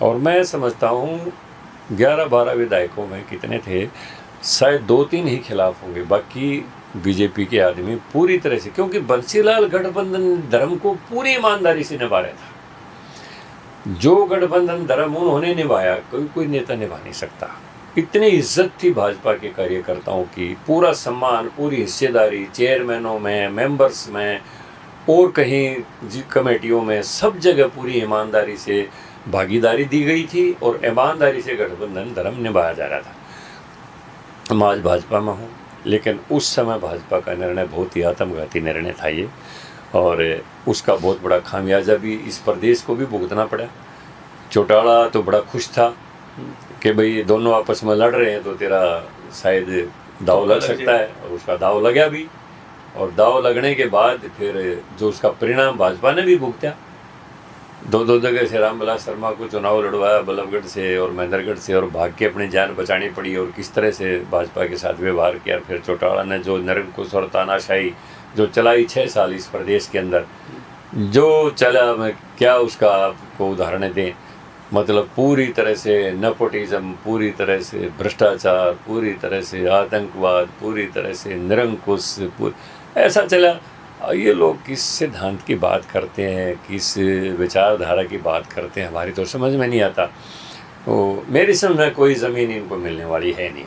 और मैं समझता हूँ 11-12 विधायकों में कितने थे, शायद 2-3 ही खिलाफ होंगे, बाकी बीजेपी के आदमी पूरी तरह से, क्योंकि बंसीलाल गठबंधन धर्म को पूरी ईमानदारी से निभा रहा था। जो गठबंधन धर्म उन्होंने निभाया कोई नेता निभा नहीं सकता। इतनी इज्जत थी भाजपा के कार्यकर्ताओं की, पूरा सम्मान, पूरी हिस्सेदारी चेयरमैनों में, मेंबर्स में और कहीं कमेटियों में, सब जगह पूरी ईमानदारी से भागीदारी दी गई थी और ईमानदारी से गठबंधन धर्म निभाया जा रहा था। मैं आज भाजपा में हूँ, लेकिन उस समय भाजपा का निर्णय बहुत ही आत्मघाती निर्णय था ये, और उसका बहुत बड़ा खामियाजा भी इस प्रदेश को भी भुगतना पड़ा। चौटाला तो बड़ा खुश था कि भाई दोनों आपस में लड़ रहे हैं तो तेरा शायद दाव लग सकता है, और उसका दाव लगा भी। और दाव लगने के बाद फिर जो उसका परिणाम भाजपा ने भी भुगता। 2 जगह से रामविलास शर्मा को चुनाव लड़वाया, बल्लभगढ़ से और महेंद्रगढ़ से, और भाग के अपनी जान बचानी पड़ी, और किस तरह से भाजपा के साथ व्यवहार किया। फिर चौटाला ने जो निरंकुश और तानाशाही जो चलाई 6 साल इस प्रदेश के अंदर, जो चला, मैं क्या उसका आपको उदाहरण दें, मतलब पूरी तरह से नेपोटिज्म, पूरी तरह से भ्रष्टाचार, पूरी तरह से आतंकवाद, पूरी तरह से निरंकुश, ऐसा चला। ये लोग किस सिद्धांत की बात करते हैं, किस विचारधारा की बात करते हैं, हमारी तो समझ में नहीं आता। तो मेरी समझ में कोई ज़मीन इनको मिलने वाली है नहीं।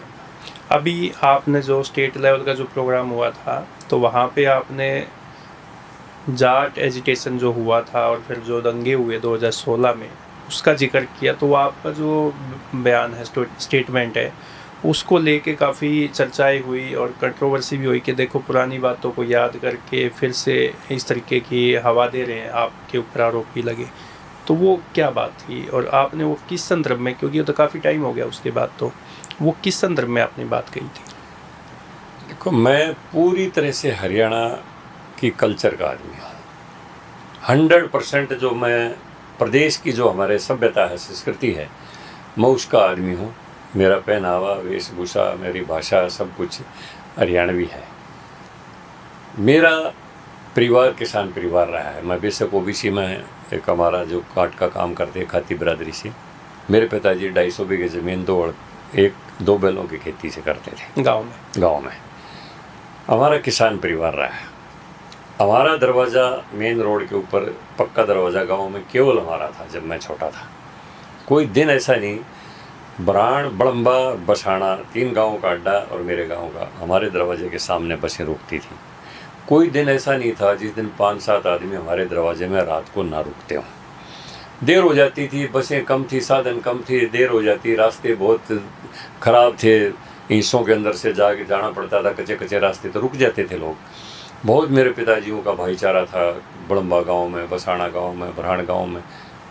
अभी आपने जो स्टेट लेवल का जो प्रोग्राम हुआ था, तो वहाँ पे आपने जाट एजिटेशन जो हुआ था और फिर जो दंगे हुए 2016 में, उसका जिक्र किया। तो वो आपका जो बयान है, स्टेटमेंट है, उसको लेके काफ़ी चर्चाएं हुई और कंट्रोवर्सी भी हुई कि देखो पुरानी बातों को याद करके फिर से इस तरीके की हवा दे रहे हैं, आपके ऊपर आरोप भी लगे। तो वो क्या बात थी और आपने वो किस संदर्भ में, क्योंकि वो तो काफ़ी टाइम हो गया उसके बाद, तो वो किस संदर्भ में आपने बात कही थी? देखो, मैं पूरी तरह से हरियाणा की कल्चर का आदमी हूँ। 100% जो मैं प्रदेश की जो हमारे सभ्यता है, संस्कृति है, मैं उसका आदमी हूँ। मेरा पहनावा, वेशभूषा, मेरी भाषा, सब कुछ हरियाणवी है। मेरा परिवार किसान परिवार रहा है। मैं बेशक ओबीसी में, एक हमारा जो काट का काम करते हैं खाती बिरादरी से, मेरे पिताजी 250 बीघे ज़मीन 2 बैलों की खेती से करते थे गाँव में। हमारा किसान परिवार रहा है। हमारा दरवाज़ा मेन रोड के ऊपर, पक्का दरवाज़ा गांव में केवल हमारा था जब मैं छोटा था। कोई दिन ऐसा नहीं, बराण, बड़म्बा, बसाना, 3 गाँव का अड्डा और मेरे गांव का, हमारे दरवाजे के सामने बसें रुकती थी। कोई दिन ऐसा नहीं था जिस दिन 5-7 आदमी हमारे दरवाजे में रात को ना रुकते हों। देर हो जाती थी, बसें कम थी, साधन कम थे, देर हो जाती, रास्ते बहुत ख़राब थे, ईंसों के अंदर से जाना पड़ता था, कच्चे रास्ते, तो रुक जाते थे लोग। बहुत मेरे पिताजियों का भाईचारा था बड़म्बा गांव में, बसाना गांव में, बरहान गांव में।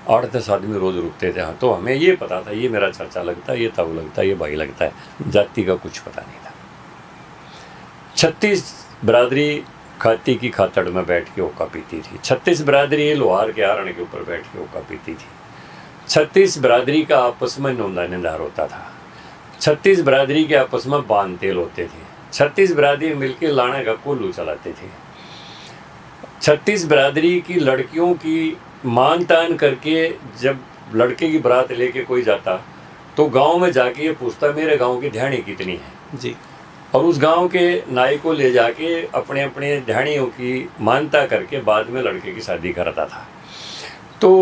8-10 आदमी रोज़ रुकते थे। हाँ, तो हमें ये पता था ये मेरा चाचा लगता है, ये ताऊ लगता है, ये भाई लगता है। जाति का कुछ पता नहीं था। 36 बिरादरी खाती की खातड़ में बैठ के होका पीती थी। 36 बिरादरी लोहार के आरण के ऊपर बैठ के होका पीती थी। 36 बिरादरी का आपस में नोंदा निंदार होता था। 36 बिरादरी के आपस में बांध तेल होते थे। 36 बिरादरी मिलके लाने का कोल्लू चलाते थे। 36 बिरादरी की लड़कियों की मान तान करके जब लड़के की बारात लेके कोई जाता तो गांव में जाके ये पूछता मेरे गांव की ध्यानी कितनी है जी, और उस गांव के नाई को ले जाके अपने अपने ध्यानियों की मानता करके बाद में लड़के की शादी करता था। तो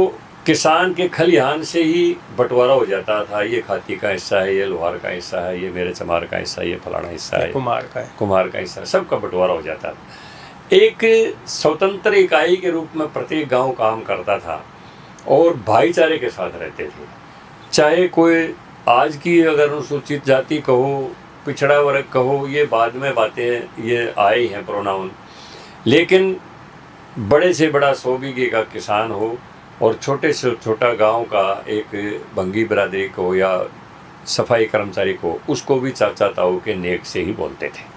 किसान के खलिहान से ही बंटवारा हो जाता था, ये खाती का हिस्सा है, ये लोहार का हिस्सा है, ये मेरे चमार का हिस्सा है, ये फलाना हिस्सा है, कुमार का हिस्सा है, सबका बंटवारा हो जाता था। एक स्वतंत्र इकाई के रूप में प्रत्येक गांव काम करता था और भाईचारे के साथ रहते थे। चाहे कोई आज की अगर अनुसूचित जाति कहो पिछड़ा वर्ग कहो, ये बाद में बातें ये आई हैं प्रोनाउन, लेकिन बड़े से बड़ा 100 बीघे का किसान हो और छोटे से छोटा गांव का एक भंगी बिरादरी को या सफाई कर्मचारी को, उसको भी चाचा ताऊ के नेक से ही बोलते थे।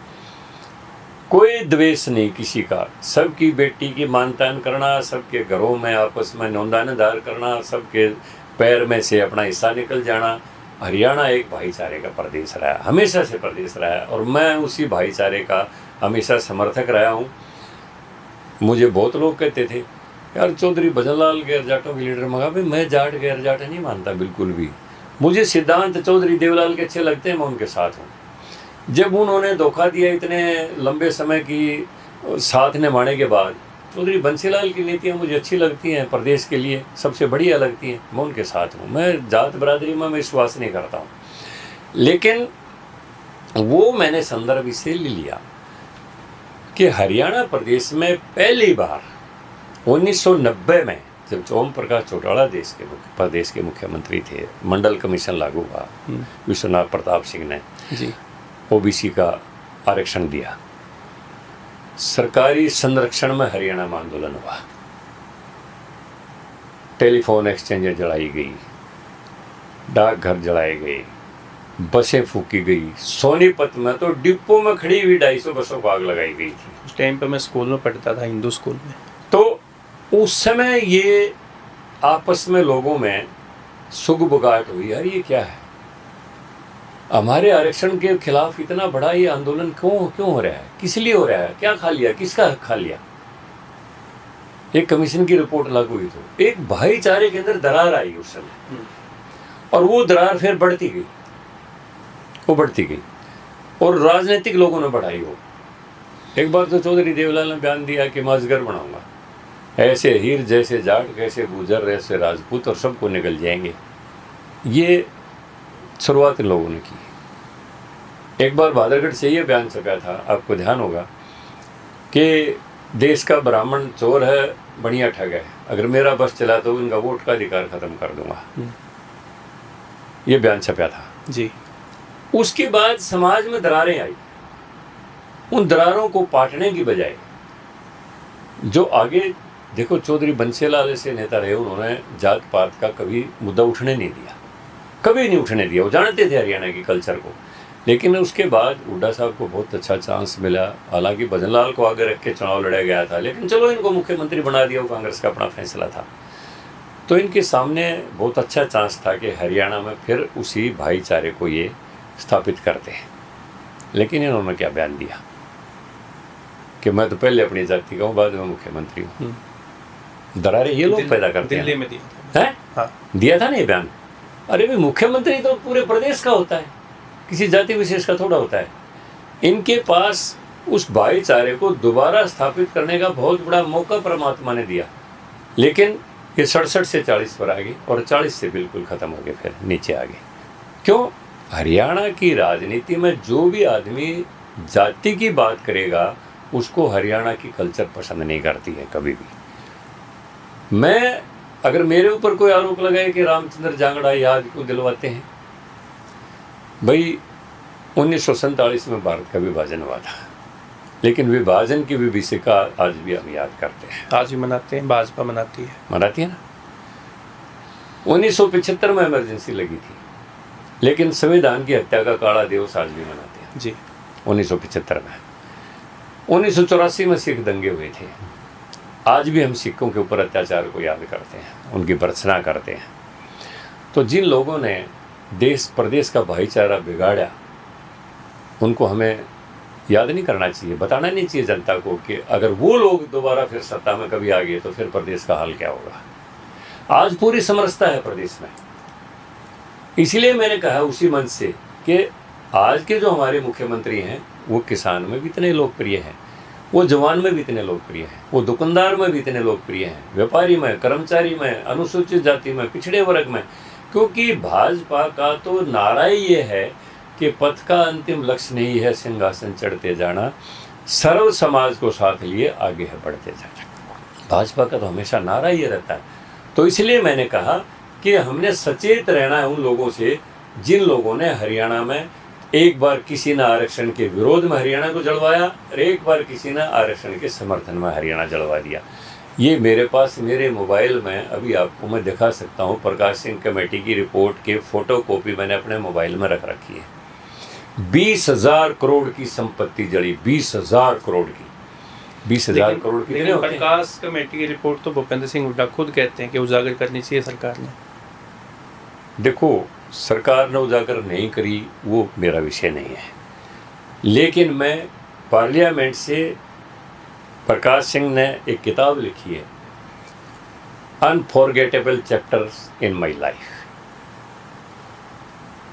कोई द्वेष नहीं किसी का, सबकी बेटी की मानतान करना, सबके घरों में आपस में नौंदानेदार करना, सबके पैर में से अपना हिस्सा निकल जाना। हरियाणा एक भाईचारे का प्रदेश रहा है, हमेशा से प्रदेश रहा है, और मैं उसी भाईचारे का हमेशा समर्थक रहा हूँ। मुझे बहुत लोग कहते थे यार चौधरी भजनलाल गैर जाटों के लीडर, मगा भाई मैं जाट गैर जाट नहीं मानता बिल्कुल भी। मुझे सिद्धांत चौधरी देवलाल के अच्छे लगते हैं, मैं उनके साथ हूँ। जब उन्होंने धोखा दिया इतने लंबे समय की साथ निभाने के बाद, चौधरी बंसीलाल की नीतियाँ मुझे अच्छी लगती हैं, प्रदेश के लिए सबसे बढ़िया लगती हैं, मैं उनके साथ हूँ। मैं जात बरादरी में विश्वास नहीं करता हूँ, लेकिन वो मैंने संदर्भ इससे ले लिया कि हरियाणा प्रदेश में पहली बार 1990 में जब ओम प्रकाश चौटाला प्रदेश के मुख्यमंत्री थे, मंडल कमीशन लागू हुआ, विश्वनाथ प्रताप सिंह ने जी ओबीसी का आरक्षण दिया, सरकारी संरक्षण में हरियाणा में आंदोलन हुआ, टेलीफोन एक्सचेंज जलाई गई, डाकघर जलाए गए, बसें फूकी गई, सोनीपत में तो डिपो में खड़ी हुई 250 बसों को आग लगाई गई थी। उस टाइम पे मैं स्कूल में पढ़ता था, हिंदू स्कूल में। तो उस समय ये आपस में लोगों में सुगबुगाहट हुई, यार ये क्या है, हमारे आरक्षण के खिलाफ इतना बड़ा ये आंदोलन क्यों हो रहा है, किस लिए हो रहा है, क्या खा लिया, किसका हक खा लिया। एक कमीशन की रिपोर्ट लागू हुई तो एक भाईचारे के अंदर दरार आई उस समय, और वो दरार फिर बढ़ती गई और राजनीतिक लोगों ने बढ़ाई वो। एक बार तो चौधरी देवलाल ने बयान दिया कि मैं अजगर बनाऊंगा, ऐसे हीर जैसे जाट, कैसे गुजर, ऐसे राजपूत, और सबको निकल जाएंगे। ये शुरुआत इन लोगों ने की। एक बार भादरगढ़ से ये बयान छपा था, आपको ध्यान होगा, कि देश का ब्राह्मण चोर है, बढ़िया ठग है, अगर मेरा बस चला तो इनका वोट का अधिकार खत्म कर दूंगा। ये बयान छपा था जी। उसके बाद समाज में दरारें आई, उन दरारों को पाटने की बजाय जो आगे देखो, चौधरी बंसीलाल ऐसे नेता रहे, उन्होंने जात पात का कभी मुद्दा उठने नहीं दिया, कभी नहीं उठने दिया। वो जानते थे हरियाणा की कल्चर को, लेकिन उसके बाद हुड्डा साहब को बहुत अच्छा चांस मिला। हालांकि भजनलाल को आगे रख के चुनाव लड़ा गया था, लेकिन चलो इनको मुख्यमंत्री बना दिया, वो कांग्रेस का अपना फैसला था। तो इनके सामने बहुत अच्छा चांस था कि हरियाणा में फिर उसी भाईचारे को ये स्थापित करते हैं। लेकिन इन्होंने क्या बयान दिया कि मैं तो पहले अपनी जाति का हूँ, बाद में मुख्यमंत्री हूँ। दरारें ये लोग पैदा करते हैं। दिल्ली में दिया था। हाँ। दिया था ना ये बयान। अरे भाई, मुख्यमंत्री तो पूरे प्रदेश का होता है, किसी जाति विशेष का थोड़ा होता है। इनके पास उस भाईचारे को दोबारा स्थापित करने का बहुत बड़ा मौका परमात्मा ने दिया, लेकिन ये 67 से 40 पर आ गए और 40 से बिल्कुल ख़त्म हो गए, फिर नीचे आ गए। क्यों? हरियाणा की राजनीति में जो भी आदमी जाति की बात करेगा, उसको हरियाणा की कल्चर पसंद नहीं करती है कभी भी। मैं अगर मेरे ऊपर कोई आरोप लगाए कि रामचंद्र जांगड़ा याद को दिलवाते हैं, भाई 1947 में भारत का विभाजन हुआ था, लेकिन विभाजन की विभीषिका आज भी हम याद करते हैं, आज भी मनाते हैं, भाजपा मनाती है ना। 1975 में इमरजेंसी लगी थी, लेकिन संविधान की हत्या का काला दिवस आज भी मनाते हैं जी। 1975 में। 1984 में सिख दंगे हुए थे, आज भी हम सिखों के ऊपर अत्याचार को याद करते हैं, उनकी भर्त्सना करते हैं। तो जिन लोगों ने देश प्रदेश का भाईचारा बिगाड़ा, उनको हमें याद नहीं करना चाहिए, बताना नहीं चाहिए जनता को कि अगर वो लोग दोबारा फिर सत्ता में कभी आ गए तो फिर प्रदेश का हाल क्या होगा। आज पूरी समरसता है प्रदेश में। इसलिए मैंने कहा उसी मंच से कि आज के जो हमारे मुख्यमंत्री हैं, वो किसान में भी इतने लोकप्रिय हैं, वो जवान में भी इतने लोकप्रिय हैं, वो दुकानदार में भी इतने लोकप्रिय हैं, व्यापारी में, कर्मचारी में, अनुसूचित जाति में, पिछड़े वर्ग में। क्योंकि भाजपा का तो नारा ही ये है कि पथ का अंतिम लक्ष्य नहीं है सिंहासन चढ़ते जाना, सर्व समाज को साथ लिए आगे है बढ़ते जाना। भाजपा का तो हमेशा नारा ये रहता है। तो इसलिए मैंने कहा कि हमने सचेत रहना है उन लोगों से जिन लोगों ने हरियाणा में एक बार किसी ने आरक्षण के विरोध में हरियाणा को जलवाया और एक बार किसी ने आरक्षण के समर्थन में हरियाणा जलवा दिया। ये मेरे पास मेरे मोबाइल में अभी आपको मैं दिखा सकता हूँ। प्रकाश सिंह कमेटी की रिपोर्ट के फोटो कॉपी मैंने अपने मोबाइल में रख रखी है। 20,000 करोड़ की संपत्ति जड़ी, 20,000 करोड़ की। 20,000 करोड़ कितने लेकिन होते हैं? प्रकाश कमेटी की रिपोर्ट तो भूपेंद्र सिंह हुड्डा खुद कहते हैं कि उजागर करनी चाहिए सरकार ने। देखो, सरकार ने उजागर नहीं करी वो मेरा विषय नहीं है, लेकिन मैं पार्लियामेंट से प्रकाश सिंह ने एक किताब लिखी है, unforgettable chapters in my life.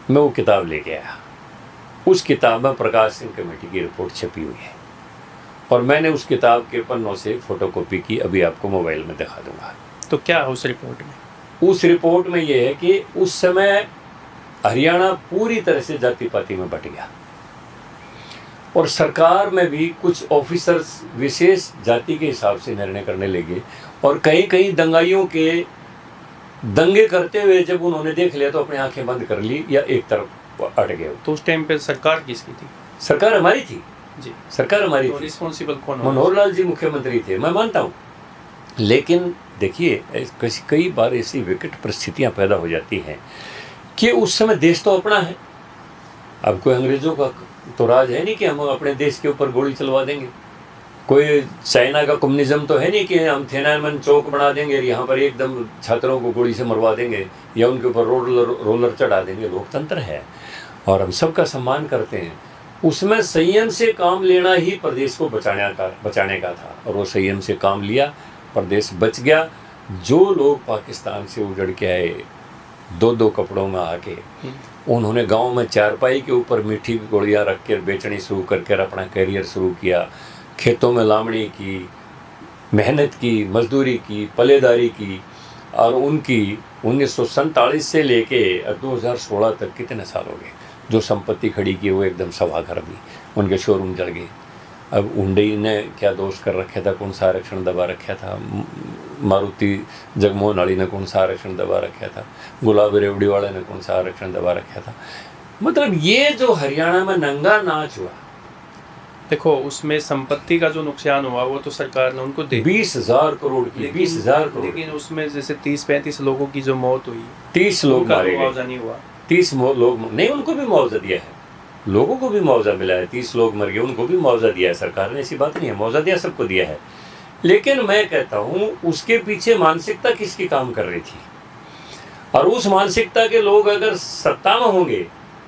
मैं वो किताब लेके आया। उस किताब में प्रकाश सिंह कमेटी की रिपोर्ट छपी हुई है और मैंने उस किताब के पन्नों से फोटोकॉपी की, अभी आपको मोबाइल में दिखा दूंगा। तो क्या है उस रिपोर्ट में? उस रिपोर्ट में ये है कि उस समय हरियाणा पूरी तरह से जाति पाति में बट गया और सरकार में भी कुछ ऑफिसर्स विशेष जाति के हिसाब से निर्णय करने लगे और कहीं कहीं दंगाइयों के दंगे करते हुए जब उन्होंने देख लिया तो अपनी आंखें बंद कर ली या एक तरफ अट गए। तो उस टाइम पे सरकार किसकी थी? सरकार हमारी थी जी, सरकार हमारी तो थी। रिस्पॉन्सिबल कौन होगा? मनोहर लाल जी मुख्यमंत्री थे, मैं मानता हूँ, लेकिन देखिए कई बार ऐसी विकट परिस्थितियाँ पैदा हो जाती हैं कि उस समय देश तो अपना है। अब कोई अंग्रेजों का तो राज है नहीं कि हम अपने देश के ऊपर गोली चलवा देंगे। कोई चाइना का कम्युनिज्म तो है नहीं कि हम थिएननमेन चौक बना देंगे और यहाँ पर एकदम छात्रों को गोली से मरवा देंगे या उनके ऊपर रोलर चढ़ा देंगे। लोकतंत्र है और हम सबका सम्मान करते हैं। उसमें संयम से काम लेना ही प्रदेश को बचाने का था और वो संयम से काम लिया, प्रदेश बच गया। जो लोग पाकिस्तान से उजड़ के आए दो कपड़ों में आके, उन्होंने गांव में चारपाई के ऊपर मीठी गोलियां रख कर बेचनी शुरू करके अपना करियर शुरू किया। खेतों में लामड़ी की, मेहनत की, मजदूरी की, पलेदारी की और उनकी 1947 से लेके 2016 तक कितने साल हो गए जो संपत्ति खड़ी की वो एकदम सवा कर दी, उनके शोरूम जल गए। अब हुंडई ने क्या दोष कर रखा था, कौन सा आरक्षण दबा रखा था, मारुति जगमोहन वाली ने कौन सा आरक्षण दबा रखा था, गुलाब रेवड़ी वाले ने कौन सा आरक्षण दबा रखा था। मतलब ये जो हरियाणा में नंगा नाच हुआ, देखो उसमें संपत्ति का जो नुकसान हुआ वो तो सरकार ने उनको दे 20,000 करोड़ की, 20,000 करोड़। लेकिन उसमें जैसे 30-35 लोगों की जो मौत हुई, 30 लोग उनका मारे गए, मुआवजा नहीं हुआ। 30 लोग नहीं, उनको भी मुआवजा दिया है, लोगों को भी मुआवजा मिला है। 30 लोग मर गए, उनको भी मुआवजा दिया है सरकार ने, ऐसी बात नहीं है, मुआवजा दिया, सबको दिया है। लेकिन मैं कहता हूँ उसके पीछे मानसिकता किसकी काम कर रही थी, और उस मानसिकता के लोग अगर सत्ता में होंगे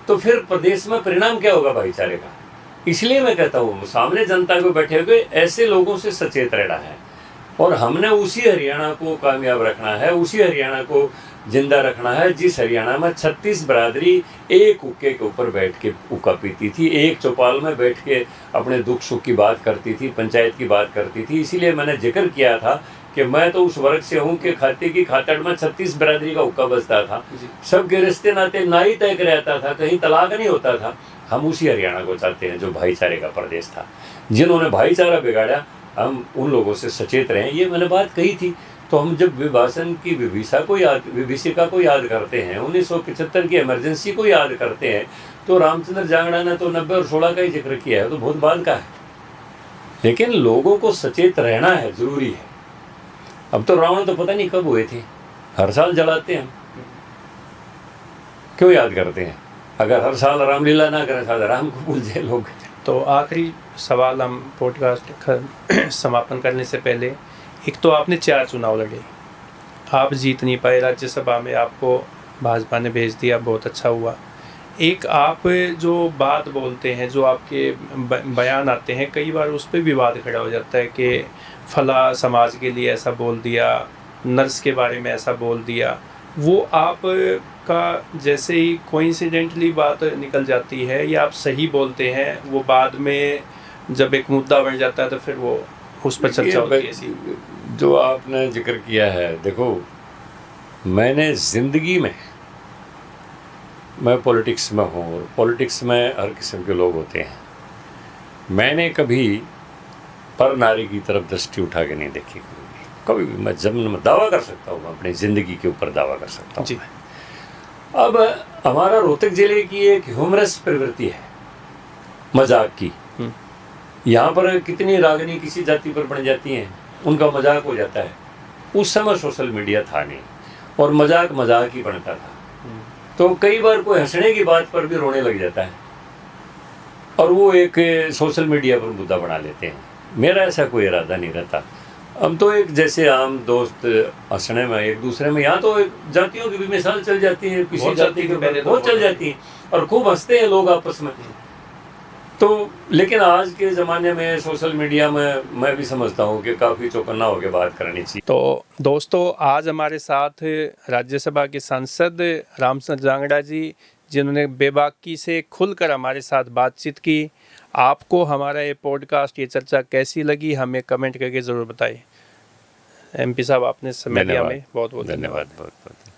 तो फिर प्रदेश में परिणाम क्या होगा भाईचारे का। इसलिए मैं कहता हूँ सामने जनता को बैठे हुए ऐसे लोगों से सचेत रहना है और हमने उसी हरियाणा को कामयाब रखना है, उसी हरियाणा को जिंदा रखना है जिस हरियाणा में 36 बरादरी एक हुक्के के ऊपर बैठ के हुक्का पीती थी, एक चौपाल में बैठ के अपने दुख सुख की बात करती थी, पंचायत की बात करती थी। इसीलिए मैंने जिक्र किया था कि मैं तो उस वर्ग से हूँ कि खाते की खातड़ में 36 बरादरी का हुक्का बजता था, सबके रिश्ते नाते ना ही तय रहता था, कहीं तलाक नहीं होता था। हम उसी हरियाणा को चाहते हैं जो भाईचारे का प्रदेश था। जिन्होंने भाईचारा बिगाड़ा हम उन लोगों से सचेत रहें, ये मैंने बात कही थी। तो हम जब विभाजन की विभीषिका को याद करते हैं, 1975 की इमरजेंसी को याद करते हैं, तो रामचंद्र जांगड़ा ने तो 90 और 16 का ही जिक्र किया है, तो बहुत बाद का है। लेकिन लोगों को सचेत रहना है, जरूरी है। अब तो रावण तो पता नहीं कब हुए थे, हर साल जलाते हैं, क्यों याद करते हैं? अगर हर साल रामलीला ना करें, साल राम को भूल जाए लोग। तो आखिरी सवाल, हम पॉडकास्ट समापन करने से पहले, एक तो आपने 4 चुनाव लड़े, आप जीत नहीं पाए, राज्यसभा में आपको भाजपा ने भेज दिया, बहुत अच्छा हुआ। एक आप जो बात बोलते हैं, जो आपके बयान आते हैं, कई बार उस पर विवाद खड़ा हो जाता है कि फला समाज के लिए ऐसा बोल दिया, नर्स के बारे में ऐसा बोल दिया। वो आप का जैसे ही कोइंसिडेंटली बात निकल जाती है या आप सही बोलते हैं, वो बाद में जब एक मुद्दा बन जाता है तो फिर वो उस पर चर्चा होती है। जो आपने जिक्र किया है, देखो मैंने ज़िंदगी में, मैं पॉलिटिक्स में हूँ और पॉलिटिक्स में हर किस्म के लोग होते हैं, मैंने कभी पर नारी की तरफ दृष्टि उठा के नहीं देखी कभी भी। मैं जमीन में दावा कर सकता हूँ, मैं अपनी ज़िंदगी के ऊपर दावा कर सकता हूँ। अब हमारा रोहतक जिले की एक ह्यूमरस प्रवृत्ति है, मजाक की। यहाँ पर कितनी रागनी किसी जाति पर बन जाती हैं, उनका मजाक हो जाता है। उस समय सोशल मीडिया था नहीं और मजाक मजाक ही बनता था, तो कई बार कोई हंसने की बात पर भी रोने लग जाता है और वो एक सोशल मीडिया पर मुद्दा बना लेते हैं। मेरा ऐसा कोई इरादा नहीं रहता। हम तो एक जैसे आम दोस्त हंसने में एक दूसरे में, यहाँ तो जातियों की भी मिसाल चल जाती है, किसी जाति के पहले बहुत चल जाती है और खूब हंसते हैं लोग आपस में। तो लेकिन आज के ज़माने में सोशल मीडिया में मैं भी समझता हूँ कि काफ़ी चौकन्ना होकर बात करनी चाहिए। तो दोस्तों, आज हमारे साथ राज्यसभा के सांसद रामचंद्र जांगड़ा जी, जिन्होंने बेबाकी से खुलकर हमारे साथ बातचीत की। आपको हमारा ये पॉडकास्ट, ये चर्चा कैसी लगी, हमें कमेंट करके ज़रूर बताइए। MP साहब, आपने समय दिया हमें, बहुत बहुत धन्यवाद। बहुत बहुत